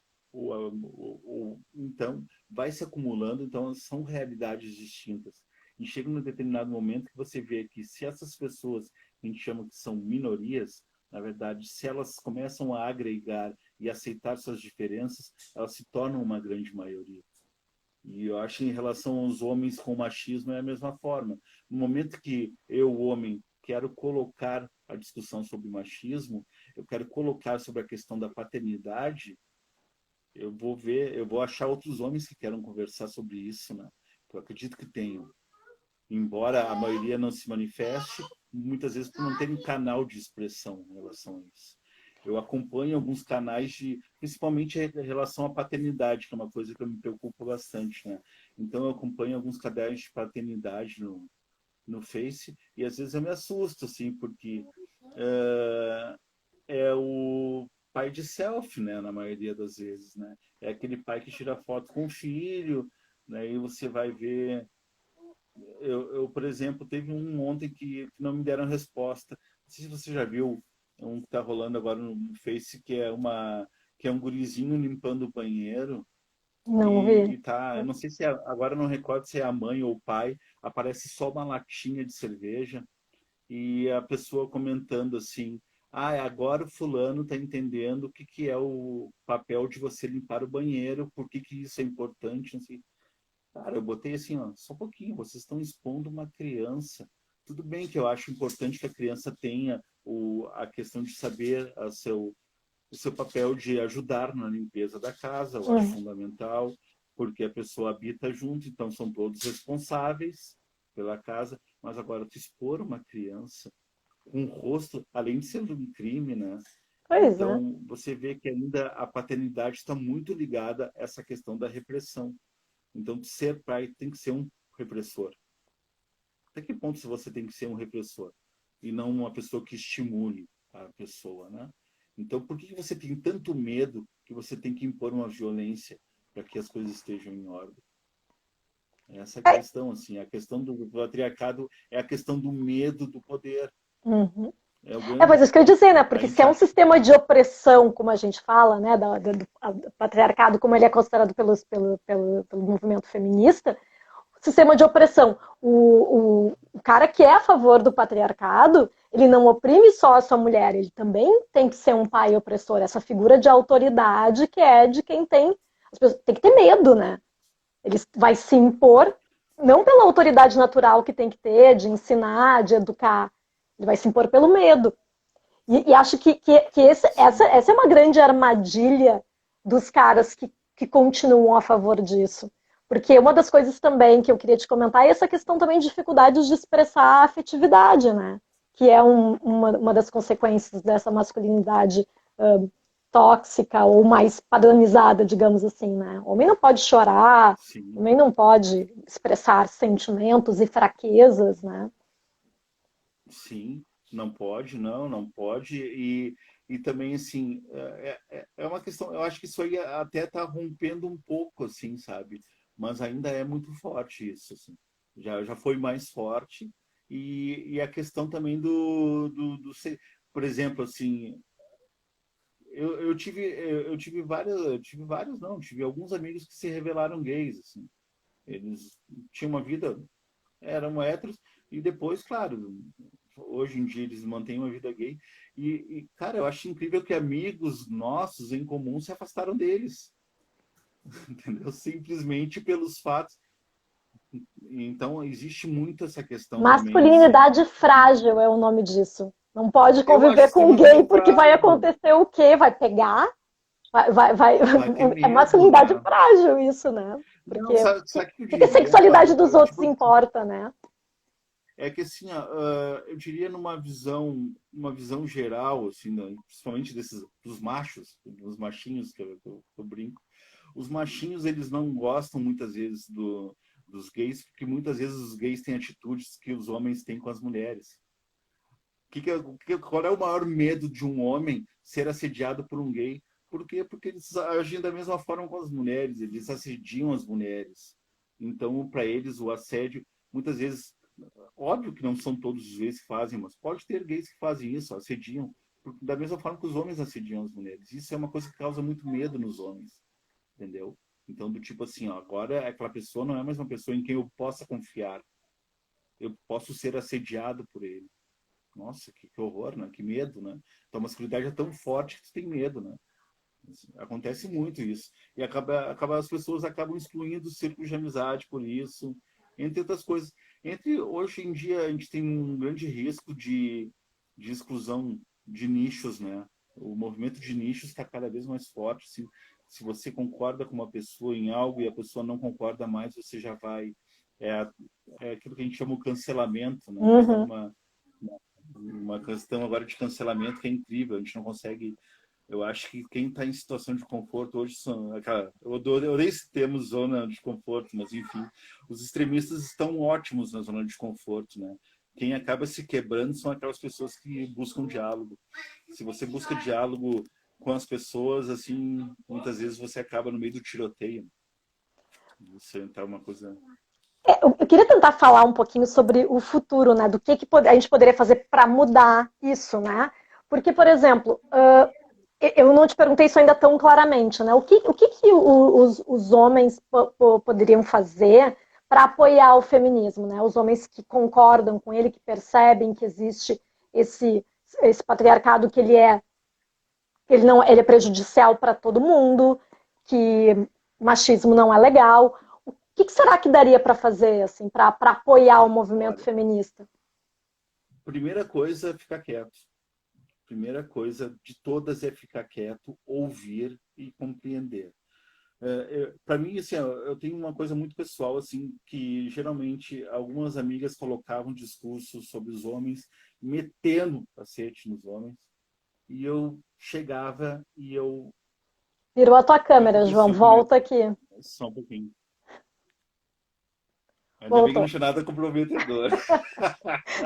então vai se acumulando, então são realidades distintas. E chega num determinado momento que você vê que se essas pessoas, que a gente chama que são minorias, na verdade, se elas começam a agregar e aceitar suas diferenças, elas se tornam uma grande maioria. E eu acho que em relação aos homens com machismo é a mesma forma. No momento que eu, homem, quero colocar a discussão sobre machismo, eu quero colocar sobre a questão da paternidade, eu vou achar outros homens que queiram conversar sobre isso, né? Eu acredito que tenham. Embora a maioria não se manifeste, muitas vezes por não ter um canal de expressão em relação a isso. Eu acompanho alguns canais principalmente em relação à paternidade, que é uma coisa que eu me preocupo bastante, né? Então eu acompanho alguns canais de paternidade no Face e às vezes eu me assusto, assim, porque é o pai de selfie, né? Na maioria das vezes, né? É aquele pai que tira foto com o filho, Daí você vai ver... por exemplo, teve um ontem que não me deram resposta. Não sei se você já viu um que está rolando agora no Face, que é um gurizinho limpando o banheiro Não vi. e tá, eu não sei se é, agora eu não recordo se é a mãe ou o pai, aparece só uma latinha de cerveja e a pessoa comentando assim: ah, agora o fulano está entendendo o que que é o papel de você limpar o banheiro, por que que isso é importante, assim. Cara, eu botei assim, ó, só um pouquinho, vocês estão expondo uma criança. Tudo bem que eu acho importante que a criança tenha a questão de saber o seu papel de ajudar na limpeza da casa, eu acho Hum. fundamental, porque a pessoa habita junto, então são todos responsáveis pela casa, mas agora tu expor uma criança com o rosto, além de ser um crime, né? Pois é. Então, você vê que ainda a paternidade está muito ligada a essa questão da repressão. Então, ser pai tem que ser um repressor. Até que ponto você tem que ser um repressor? E não uma pessoa que estimule a pessoa, né? Então, por que você tem tanto medo que você tem que impor uma violência para que as coisas estejam em ordem? Essa é a questão, assim. A questão do patriarcado é a questão do medo do poder. Uhum. É o Mas grande... isso que eu ia dizer, né? A Porque se gente... é um sistema de opressão, como a gente fala, né? Do patriarcado, como ele é considerado pelo movimento feminista, sistema de opressão. O cara que é a favor do patriarcado, ele não oprime só a sua mulher, ele também tem que ser um pai opressor, essa figura de autoridade que é de quem tem. As pessoas, tem que ter medo, né? Ele vai se impor, não pela autoridade natural que tem que ter, de ensinar, de educar. Ele vai se impor pelo medo. E acho que essa é uma grande armadilha dos caras que continuam a favor disso. Porque uma das coisas também que eu queria te comentar é essa questão também de dificuldades de expressar a afetividade, né? Que é uma das consequências dessa masculinidade tóxica ou mais padronizada, digamos assim, né? O homem não pode chorar, o Sim, homem não pode expressar sentimentos e fraquezas, né? sim, não pode, não pode. E também, assim, é uma questão, eu acho que isso aí até está rompendo um pouco, assim, sabe? Mas ainda é muito forte isso, assim. Já foi mais forte. E a questão também por exemplo, assim, eu tive vários, não, tive alguns amigos que se revelaram gays, assim. Eles tinham uma vida, eram héteros, e depois, claro, hoje em dia eles mantêm uma vida gay. Cara, eu acho incrível que amigos nossos em comum se afastaram deles, entendeu? Simplesmente pelos fatos. Então, existe muito essa questão também, assim. Masculinidade frágil é o nome disso. Não pode Eu acho conviver com um extremamente gay porque vai frágil. acontecer o quê? Vai pegar? Vai ter É medo, masculinidade né? frágil isso, né? Não, Porque sabe o que eu que a diria? sexualidade dos outros Tipo, importa, né? é que assim, eu diria uma visão geral, assim, né, principalmente dos machos, dos machinhos que eu brinco. Os machinhos, eles não gostam muitas vezes dos gays, porque muitas vezes os gays têm atitudes que os homens têm com as mulheres. Qual é o maior medo de um homem ser assediado por um gay? Por quê? Porque eles agem da mesma forma com as mulheres, eles assediam as mulheres. Então, para eles, o assédio, muitas vezes, óbvio que não são todos os gays que fazem, mas pode ter gays que fazem isso, assediam, da mesma forma que os homens assediam as mulheres. Isso é uma coisa que causa muito medo nos homens, entendeu? Então, do tipo assim, ó, agora aquela pessoa não é mais uma pessoa em quem eu possa confiar. Eu posso ser assediado por ele. Nossa, que horror, né? Que medo, né? Então, a masculinidade é tão forte que tu tem medo, né? Acontece muito isso. E as pessoas acabam excluindo o círculo de amizade por isso, entre outras coisas. Hoje em dia, a gente tem um grande risco de exclusão de nichos, né? O movimento de nichos está cada vez mais forte. Se você concorda com uma pessoa em algo e a pessoa não concorda mais, você já vai... É, é aquilo que a gente chama o cancelamento, né? A gente está Uhum. numa questão agora de cancelamento que é incrível. A gente não consegue... Eu acho que quem está em situação de conforto hoje são... Eu odeio esse termo zona de conforto, mas enfim, os extremistas estão ótimos na zona de conforto, né? Quem acaba se quebrando são aquelas pessoas que buscam diálogo. Se você busca diálogo com as pessoas, assim, muitas vezes você acaba no meio do tiroteio. Você entrar uma coisa... Eu queria tentar falar um pouquinho sobre o futuro, né? Do que a gente poderia fazer para mudar isso, né? Porque, por exemplo, eu não te perguntei isso ainda tão claramente, né? Os homens poderiam fazer para apoiar o feminismo, né? Os homens que concordam com ele, que percebem que existe esse patriarcado, que ele é prejudicial para todo mundo, que machismo não é legal. O que será que daria para fazer, assim, para apoiar o movimento Olha, feminista? primeira coisa, ficar quieto. Primeira coisa de todas é ficar quieto, ouvir e compreender. Para mim, assim, eu tenho uma coisa muito pessoal, assim, que geralmente algumas amigas colocavam discursos sobre os homens, metendo cacete nos homens, e eu chegava e Virou a tua câmera, João. acontecia comigo. Volta aqui. Só um pouquinho. Ainda bem que não Voltou. tinha nada comprometedor.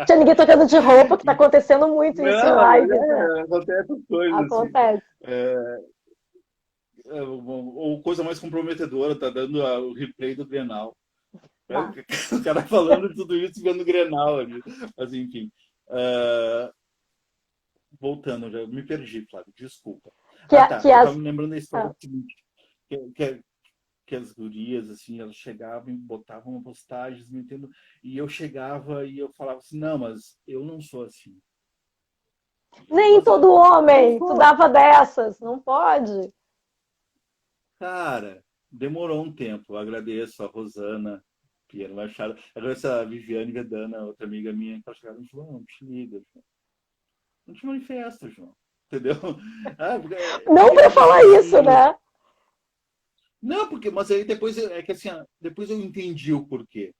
Tinha ninguém tocando de roupa, que está acontecendo muito isso em Não, lives, né? acontece coisas assim. Acontece. Ou coisa mais comprometedora, tá dando o replay do Grenal. Tá. O cara falando de tudo isso vendo o Grenal ali. Mas enfim. Voltando, já me perdi, Flávio, desculpa. Tá. Eu tava me lembrando da história seguinte. Que as gurias, assim, elas chegavam e botavam postagens, me entendo, e eu chegava e eu falava assim, não, mas eu não sou assim. Nem todo homem, tu dava dessas, não pode. Cara, demorou um tempo. Eu agradeço a Rosana Pierre Machado, agradeço a Viviane Vedana, outra amiga minha, que ela chegava e falou, João, te liga, João. Não te manifesta, João. Entendeu? Não para falar isso, né? Não, mas aí depois é que assim, depois eu entendi o porquê.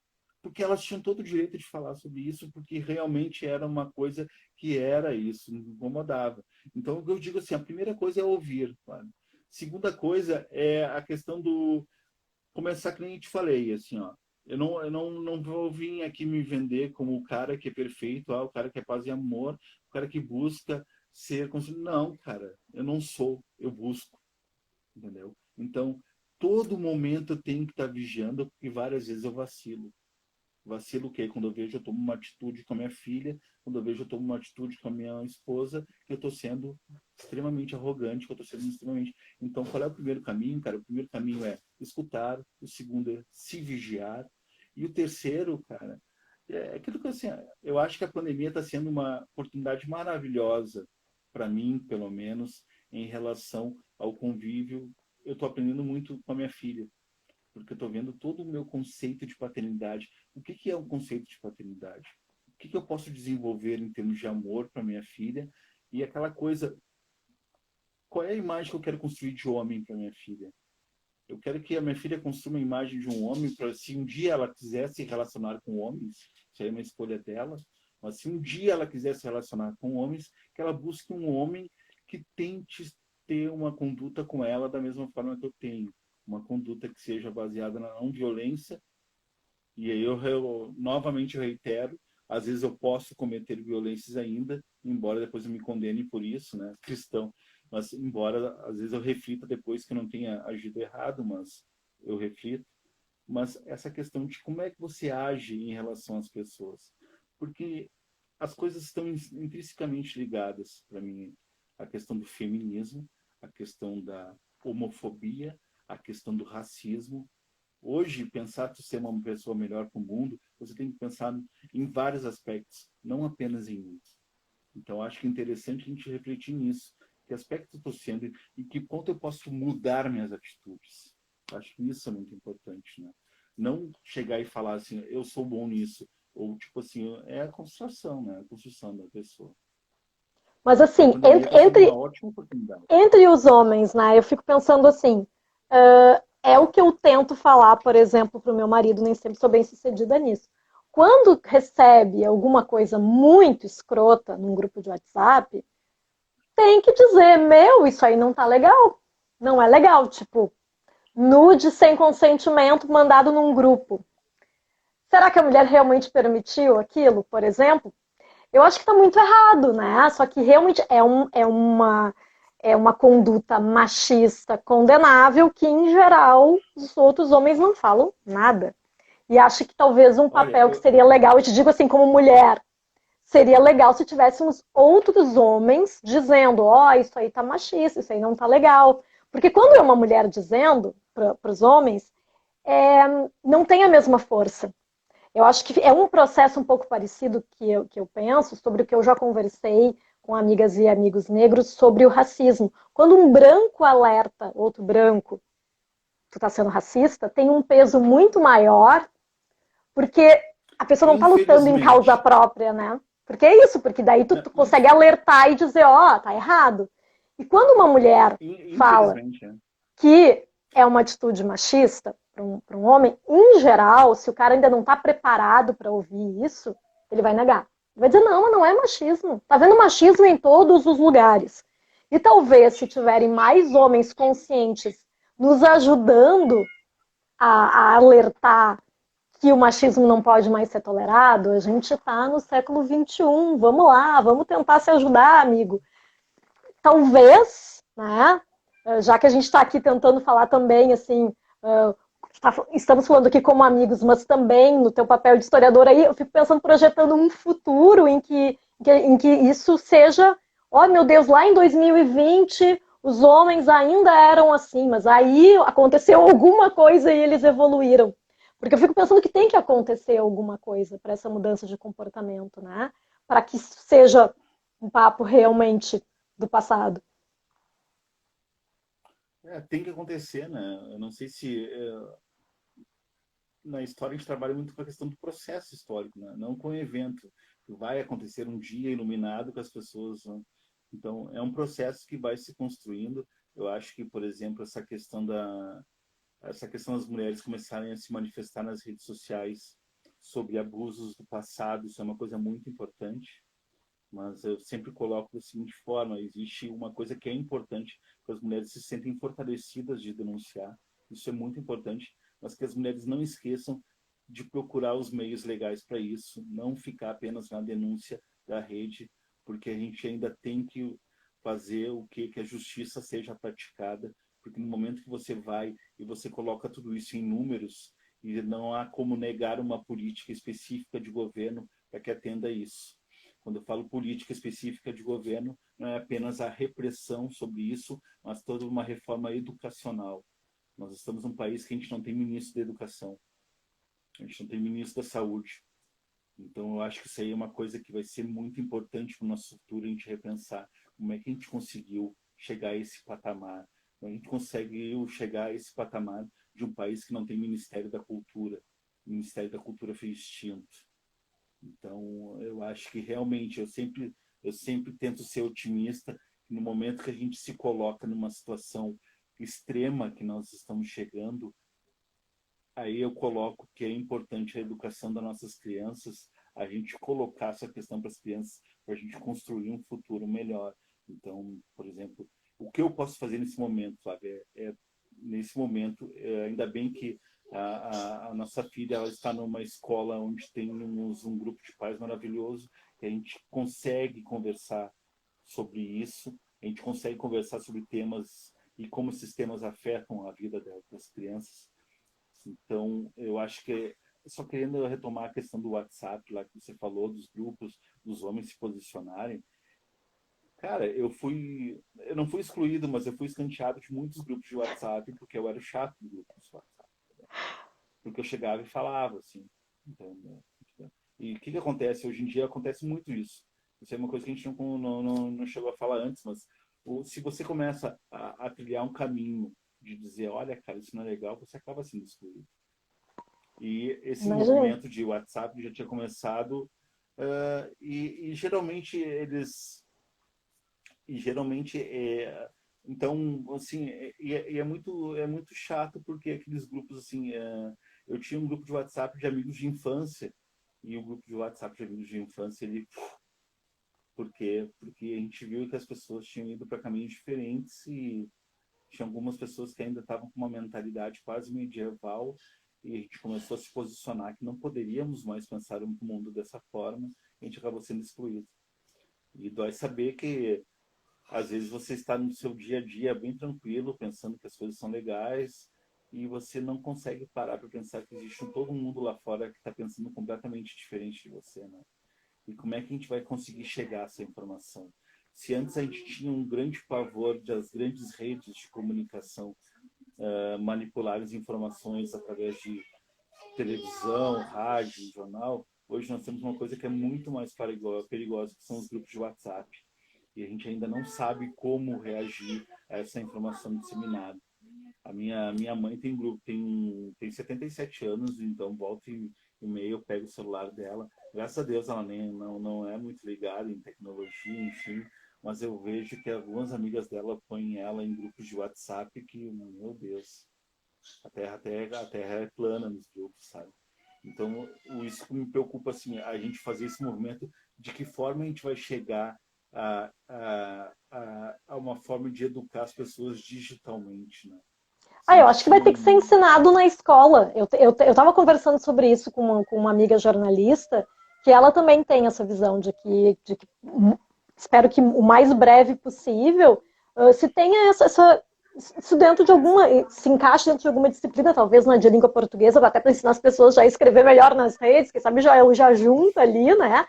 Porque elas tinham todo o direito de falar sobre isso, porque realmente era uma coisa que era isso, me incomodava. Então, eu digo assim, a primeira coisa é ouvir. Claro. Segunda coisa é a questão do começar, que nem eu te falei, assim, ó. Eu não vou vir aqui me vender como o cara que é perfeito, o cara que é paz e amor, o cara que busca ser... Não, cara, eu não sou, eu busco, entendeu? Então, todo momento eu tenho que estar vigiando, porque várias vezes eu vacilo. Vacilo o quê? Quando eu vejo eu tomo uma atitude com a minha filha, quando eu vejo eu tomo uma atitude com a minha esposa, que eu estou sendo extremamente arrogante, que eu estou sendo extremamente... Então, qual é o primeiro caminho, cara? O primeiro caminho é escutar, o segundo é se vigiar, e o terceiro, cara, é aquilo que assim, eu acho que a pandemia está sendo uma oportunidade maravilhosa, para mim, pelo menos, em relação ao convívio. Eu estou aprendendo muito com a minha filha, porque eu estou vendo todo o meu conceito de paternidade. O que é um conceito de paternidade? O que eu posso desenvolver em termos de amor para minha filha? E aquela coisa, qual é a imagem que eu quero construir de homem para minha filha? Eu quero que a minha filha construa uma imagem de um homem para, se um dia ela quiser se relacionar com homens, isso aí é uma escolha dela, mas se um dia ela quiser se relacionar com homens, que ela busque um homem que tente ter uma conduta com ela da mesma forma que eu tenho. Uma conduta que seja baseada na não violência. E aí eu novamente reitero, às vezes eu posso cometer violências ainda, embora depois eu me condene por isso, né, cristão. Mas embora às vezes eu reflita depois que eu não tenha agido errado, mas eu reflito. Mas essa questão de como é que você age em relação às pessoas. Porque as coisas estão intrinsecamente ligadas para mim. A questão do feminismo, a questão da homofobia, a questão do racismo. Hoje, pensar tu ser uma pessoa melhor para o mundo, você tem que pensar em vários aspectos, não apenas em um. Então, acho que é interessante a gente refletir nisso. Que aspecto eu estou sendo e que ponto eu posso mudar minhas atitudes. Acho que isso é muito importante, né? Não chegar e falar assim, eu sou bom nisso. Ou, tipo assim, é a construção, né? A construção da pessoa. Mas assim, entre os homens, né? Eu fico pensando assim, é o que eu tento falar, por exemplo, para o meu marido, nem sempre sou bem sucedida nisso. Quando recebe alguma coisa muito escrota num grupo de WhatsApp, tem que dizer, isso aí não tá legal. Não é legal, tipo, nude sem consentimento mandado num grupo. Será que a mulher realmente permitiu aquilo, por exemplo? Eu acho que está muito errado, né? Só que realmente é uma conduta machista condenável que, em geral, os outros homens não falam nada. E acho que talvez um Olha, papel que seria legal, eu te digo assim, como mulher, seria legal se tivéssemos outros homens dizendo, ó, isso aí tá machista, isso aí não tá legal. Porque quando é uma mulher dizendo para os homens, não tem a mesma força. Eu acho que é um processo um pouco parecido que eu penso, sobre o que eu já conversei com amigas e amigos negros sobre o racismo. Quando um branco alerta outro branco, tu tá sendo racista, tem um peso muito maior, porque a pessoa não tá lutando em causa infelizmente, própria, né? Porque é isso, porque daí tu, não, tu consegue alertar e dizer, ó, tá errado. E quando uma mulher fala infelizmente, né? que é uma atitude machista para um homem, em geral, se o cara ainda não está preparado para ouvir isso, ele vai negar. Ele vai dizer, não, mas não é machismo. Tá vendo machismo em todos os lugares. E talvez, se tiverem mais homens conscientes nos ajudando a alertar que o machismo não pode mais ser tolerado, a gente está no século XXI. Vamos lá, vamos tentar se ajudar, amigo. Talvez, né, já que a gente está aqui tentando falar também, assim, estamos falando aqui como amigos, mas também no teu papel de historiador aí, eu fico pensando, projetando um futuro em que isso seja, oh meu Deus, lá em 2020 os homens ainda eram assim, mas aí aconteceu alguma coisa e eles evoluíram. Porque eu fico pensando que tem que acontecer alguma coisa para essa mudança de comportamento, né? Para que isso seja um papo realmente do passado. Tem que acontecer, né? Eu não sei se na história a gente trabalha muito com a questão do processo histórico, né? Não com o evento que vai acontecer um dia iluminado com as pessoas. Né? Então, é um processo que vai se construindo. Eu acho que, por exemplo, essa questão das mulheres começarem a se manifestar nas redes sociais sobre abusos do passado, isso é uma coisa muito importante. Mas eu sempre coloco da seguinte forma: existe uma coisa que é importante, que as mulheres se sentem fortalecidas de denunciar. Isso é muito importante, mas que as mulheres não esqueçam de procurar os meios legais para isso, não ficar apenas na denúncia da rede, porque a gente ainda tem que fazer o que a justiça seja praticada, porque no momento que você vai e você coloca tudo isso em números, e não há como negar uma política específica de governo para que atenda isso. Quando eu falo política específica de governo, não é apenas a repressão sobre isso, mas toda uma reforma educacional. Nós estamos num país que a gente não tem ministro da educação, a gente não tem ministro da saúde. Então, eu acho que isso aí é uma coisa que vai ser muito importante para o nosso futuro, a gente repensar como é que a gente conseguiu chegar a esse patamar. Como a gente conseguiu chegar a esse patamar de um país que não tem Ministério da Cultura. O Ministério da Cultura foi extinto. Então, eu acho que realmente eu sempre tento ser otimista. No momento que a gente se coloca numa situação extrema que nós estamos chegando, aí eu coloco que é importante a educação das nossas crianças, a gente colocar essa questão para as crianças, para a gente construir um futuro melhor. Então, por exemplo, o que eu posso fazer nesse momento, Flávia, nesse momento, ainda bem que a nossa filha ela está numa escola onde temos um grupo de pais maravilhoso, que a gente consegue conversar sobre isso, a gente consegue conversar sobre temas e como esses temas afetam a vida das crianças. Então, eu acho que, só querendo retomar a questão do WhatsApp, lá que você falou, dos grupos, dos homens se posicionarem, cara, eu não fui excluído, mas eu fui escanteado de muitos grupos de WhatsApp, porque eu era o chato do grupo de WhatsApp. Porque eu chegava e falava, assim. Entendeu? E o que acontece? Hoje em dia acontece muito isso. Isso é uma coisa que a gente não chegou a falar antes, mas se você começa a trilhar um caminho de dizer, olha, cara, isso não é legal, você acaba sendo excluído. E esse Imagina. movimento de WhatsApp já tinha começado, e geralmente então assim, é muito chato, porque aqueles grupos assim, eu tinha um grupo de WhatsApp de amigos de infância, e o grupo de WhatsApp de amigos de infância, ele, porque a gente viu que as pessoas tinham ido para caminhos diferentes, e tinha algumas pessoas que ainda estavam com uma mentalidade quase medieval, e a gente começou a se posicionar que não poderíamos mais pensar no mundo dessa forma, e a gente acabou sendo excluído. E dói saber que às vezes você está no seu dia a dia bem tranquilo, pensando que as coisas são legais, e você não consegue parar para pensar que existe todo mundo lá fora que está pensando completamente diferente de você, né? E como é que a gente vai conseguir chegar a essa informação? Se antes a gente tinha um grande pavor das grandes redes de comunicação manipular as informações através de televisão, rádio, jornal, hoje nós temos uma coisa que é muito mais perigosa, que são os grupos de WhatsApp. E a gente ainda não sabe como reagir a essa informação disseminada. A minha mãe tem grupo, tem 77 anos, então volta e meia eu pego o celular dela. Graças a Deus ela nem, não é muito ligada em tecnologia, enfim, mas eu vejo que algumas amigas dela põem ela em grupos de WhatsApp que, meu Deus, a terra é plana nos grupos, sabe? Então, isso que me preocupa, assim, a gente fazer esse movimento, de que forma a gente vai chegar a uma forma de educar as pessoas digitalmente, né? Se a Eu gente acho que vai ter que ser tinha ensinado na escola. Eu estava conversando sobre isso com uma amiga jornalista, que ela também tem essa visão de que espero que o mais breve possível, se tenha isso dentro de alguma, se encaixe dentro de alguma disciplina, talvez na de língua portuguesa, até para ensinar as pessoas já a escrever melhor nas redes, quem sabe já junta ali, né?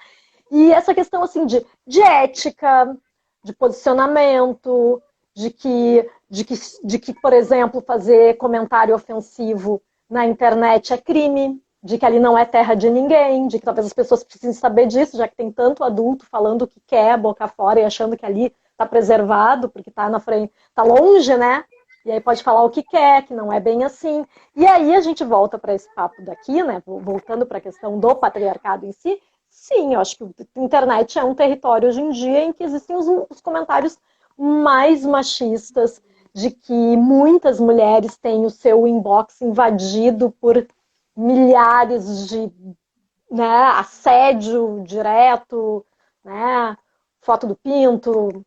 E essa questão assim de ética, de posicionamento, de que, por exemplo, fazer comentário ofensivo na internet é crime, de que ali não é terra de ninguém, de que talvez as pessoas precisem saber disso, já que tem tanto adulto falando o que quer, boca fora, e achando que ali está preservado, porque está na frente, está longe, né? E aí pode falar o que quer, que não é bem assim. E aí a gente volta para esse papo daqui, né? Voltando para a questão do patriarcado em si. Sim, eu acho que a internet é um território hoje em dia em que existem os comentários mais machistas, de que muitas mulheres têm o seu inbox invadido por milhares de, né, assédio direto, né, foto do pinto.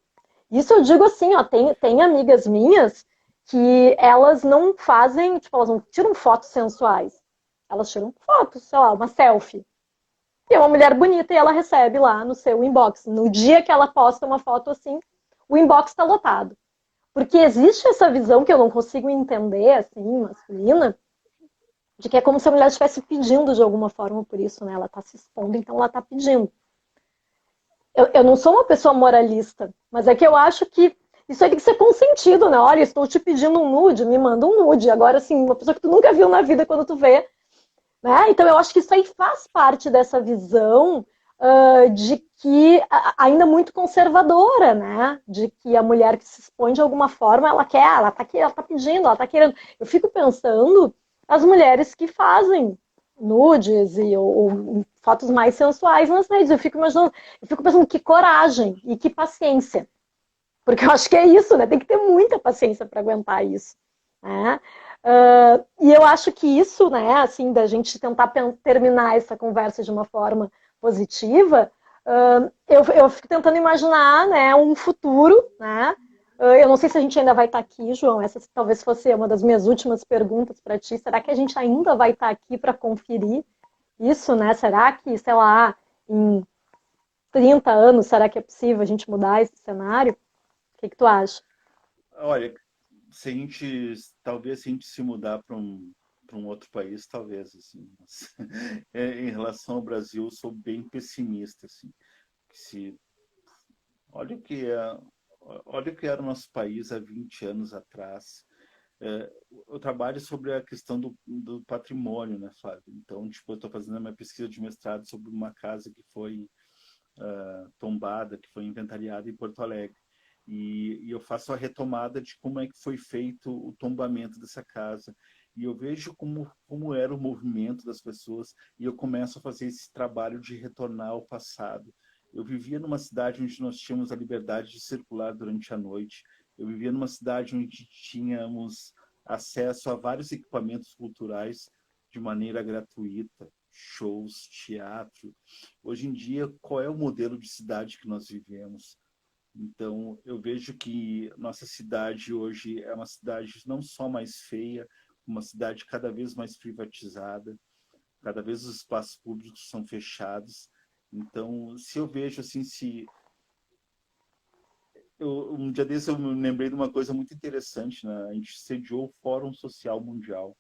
Isso eu digo assim, ó, tem amigas minhas que elas não fazem, tipo, elas não tiram fotos sensuais. Elas tiram fotos, sei lá, uma selfie. E é uma mulher bonita e ela recebe lá no seu inbox. No dia que ela posta uma foto assim, o inbox está lotado. Porque existe essa visão que eu não consigo entender, assim, masculina, de que é como se a mulher estivesse pedindo de alguma forma por isso, né? Ela está se expondo, então ela está pedindo. Eu não sou uma pessoa moralista, mas é que eu acho que isso aí tem que ser consentido, né? Olha, estou te pedindo um nude, me manda um nude. Agora, assim, uma pessoa que tu nunca viu na vida, quando tu vê, né? Então eu acho que isso aí faz parte dessa visão de que ainda muito conservadora, né? De que a mulher que se expõe de alguma forma, ela quer, ela tá pedindo, ela tá querendo. Eu fico pensando as mulheres que fazem nudes ou fotos mais sensuais nas redes. Eu fico imaginando, eu fico pensando que coragem e que paciência. Porque eu acho que é isso, né? Tem que ter muita paciência para aguentar isso. Né? E eu acho que isso, né, assim, da gente tentar terminar essa conversa de uma forma positiva, eu fico tentando imaginar, né, um futuro, né? Eu não sei se a gente ainda vai estar aqui, João. Essa talvez fosse uma das minhas últimas perguntas para ti. Será que a gente ainda vai estar aqui para conferir isso, né? Será que, sei lá, em 30 anos, será que é possível a gente mudar esse cenário? O que tu acha? olha, talvez se a gente se mudar para um outro país, talvez, assim, mas, em relação ao Brasil, eu sou bem pessimista, assim, que se, olha o que é, olha o que era o nosso país há 20 anos atrás. Eu trabalho sobre a questão do patrimônio, né, Flávio? Então, tipo, eu estou fazendo a minha pesquisa de mestrado sobre uma casa que foi tombada, que foi inventariada em Porto Alegre. E eu faço a retomada de como é que foi feito o tombamento dessa casa. E eu vejo como era o movimento das pessoas, e eu começo a fazer esse trabalho de retornar ao passado. Eu vivia numa cidade onde nós tínhamos a liberdade de circular durante a noite. Eu vivia numa cidade onde tínhamos acesso a vários equipamentos culturais de maneira gratuita, shows, teatro. Hoje em dia, qual é o modelo de cidade que nós vivemos? Então, eu vejo que nossa cidade hoje é uma cidade não só mais feia, uma cidade cada vez mais privatizada, cada vez os espaços públicos são fechados. Então, se eu vejo assim, se um dia desse eu me lembrei de uma coisa muito interessante, né? A gente sediou o Fórum Social Mundial.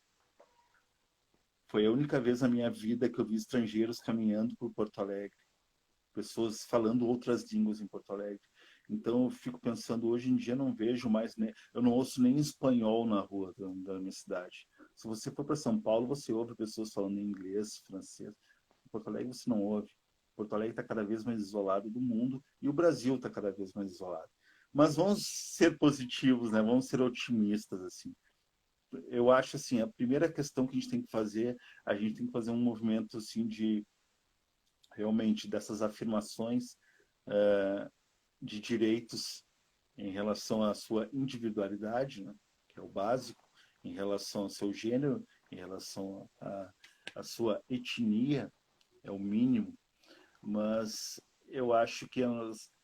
Foi a única vez na minha vida que eu vi estrangeiros caminhando por Porto Alegre, pessoas falando outras línguas em Porto Alegre. Então eu fico pensando, hoje em dia não vejo mais, né? Eu não ouço nem espanhol na rua da minha cidade. Se você for para São Paulo, você ouve pessoas falando inglês, francês. Em Porto Alegre você não ouve. Porto Alegre está cada vez mais isolado do mundo e o Brasil está cada vez mais isolado. Mas vamos ser positivos, né? Vamos ser otimistas, assim. Eu acho assim, a primeira questão que a gente tem que fazer, a gente tem que fazer um movimento assim de realmente dessas afirmações de direitos em relação à sua individualidade, né, que é o básico, em relação ao seu gênero, em relação à sua etnia, é o mínimo. Mas eu acho que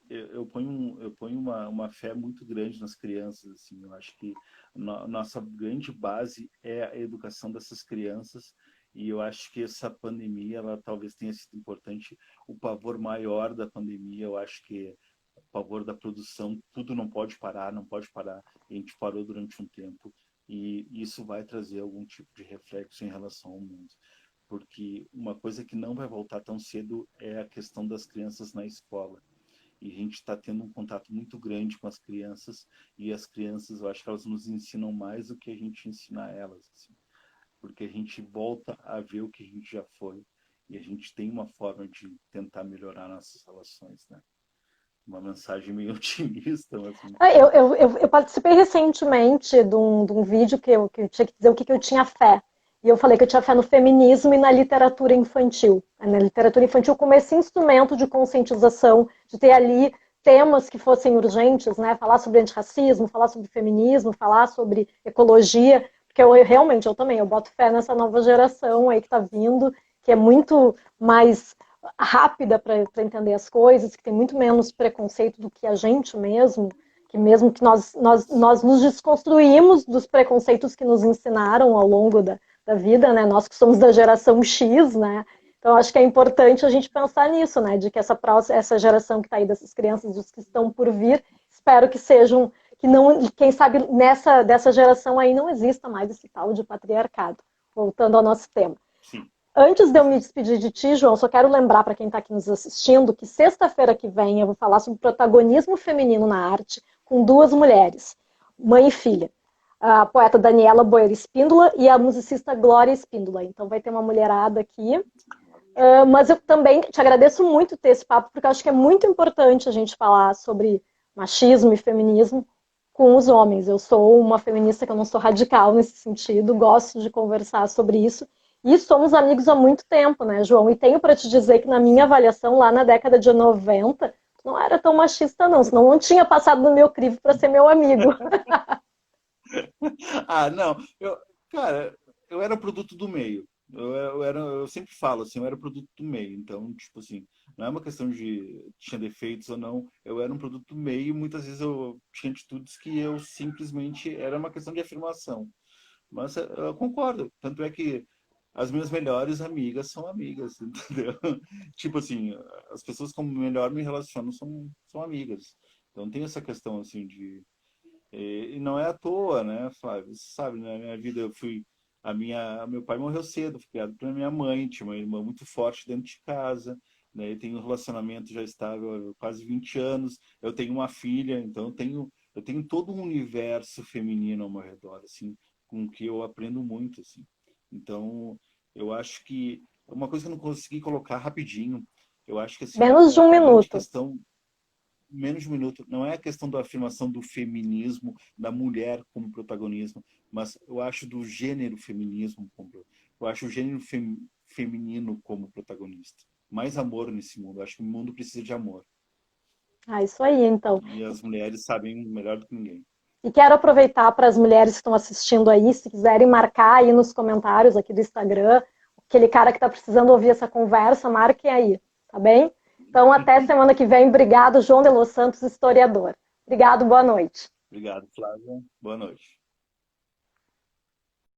eu ponho uma fé muito grande nas crianças. Assim, eu acho que nossa grande base é a educação dessas crianças. E eu acho que essa pandemia, ela talvez tenha sido importante. O pavor maior da pandemia, eu acho que o pavor da produção, tudo não pode parar, não pode parar. E a gente parou durante um tempo. E isso vai trazer algum tipo de reflexo em relação ao mundo. Porque uma coisa que não vai voltar tão cedo é a questão das crianças na escola. E a gente está tendo um contato muito grande com as crianças, e as crianças, eu acho que elas nos ensinam mais do que a gente ensina a elas. Assim, porque a gente volta a ver o que a gente já foi, e a gente tem uma forma de tentar melhorar nossas relações, né? Uma mensagem meio otimista, mas... Eu participei recentemente de um vídeo que eu tinha que dizer o que eu tinha fé. E eu falei que eu tinha fé no feminismo e na literatura infantil. Na literatura infantil como esse instrumento de conscientização, de ter ali temas que fossem urgentes, né? Falar sobre antirracismo, falar sobre feminismo, falar sobre ecologia, porque realmente, eu também, eu boto fé nessa nova geração aí que está vindo, que é muito mais rápida para entender as coisas, que tem muito menos preconceito do que a gente mesmo que nós nos desconstruímos dos preconceitos que nos ensinaram ao longo da vida, né? Nós que somos da geração X, né? Então acho que é importante a gente pensar nisso, né? De que essa geração que está aí dessas crianças, os que estão por vir, espero que sejam, que não, quem sabe dessa geração aí não exista mais esse tal de patriarcado. Voltando ao nosso tema. Sim. Antes de eu me despedir de ti, João, só quero lembrar para quem está aqui nos assistindo que sexta-feira que vem eu vou falar sobre protagonismo feminino na arte com duas mulheres, mãe e filha. A poeta Daniela Boer Espíndola e a musicista Glória Espíndola. Então vai ter uma mulherada aqui. Mas eu também te agradeço muito ter esse papo, porque eu acho que é muito importante a gente falar sobre machismo e feminismo com os homens. Eu sou uma feminista que eu não sou radical nesse sentido, gosto de conversar sobre isso. E somos amigos há muito tempo, né, João? E tenho para te dizer que na minha avaliação, lá na década de 90, não era tão machista, não. Senão não tinha passado no meu crivo para ser meu amigo. Não. Cara, eu era produto do meio. Eu sempre falo assim, eu era produto do meio. Então, tipo assim, não é uma questão de tinha defeitos ou não. Eu era um produto do meio e muitas vezes eu tinha atitudes que eu simplesmente... Era uma questão de afirmação. Mas eu concordo. Tanto é que as minhas melhores amigas são amigas, entendeu? Tipo assim, as pessoas com melhor me relacionam são amigas. Então tem essa questão assim de... E não é à toa, né, Flávio? Você sabe, na minha vida eu fui... Meu pai morreu cedo, fui criado pela minha mãe, tinha uma irmã muito forte dentro de casa, né? Eu tenho um relacionamento já estável há quase 20 anos, eu tenho uma filha, então eu tenho todo um universo feminino ao meu redor, assim, com que eu aprendo muito, assim. Então, eu acho que uma coisa que eu não consegui colocar rapidinho, eu acho que assim, Menos de um a grande minuto. questão, menos de um minuto, não é a questão da afirmação do feminismo, da mulher como protagonismo, mas eu acho do gênero feminismo, eu acho o gênero feminino como protagonista. Mais amor nesse mundo, eu acho que o mundo precisa de amor. Isso aí, então. E as mulheres sabem melhor do que ninguém. E quero aproveitar para as mulheres que estão assistindo aí, se quiserem marcar aí nos comentários aqui do Instagram, aquele cara que está precisando ouvir essa conversa, marquem aí, tá bem? Então, até semana que vem. Obrigado, João de Los Santos, historiador. Obrigado, boa noite. Obrigado, Flávia. Boa noite.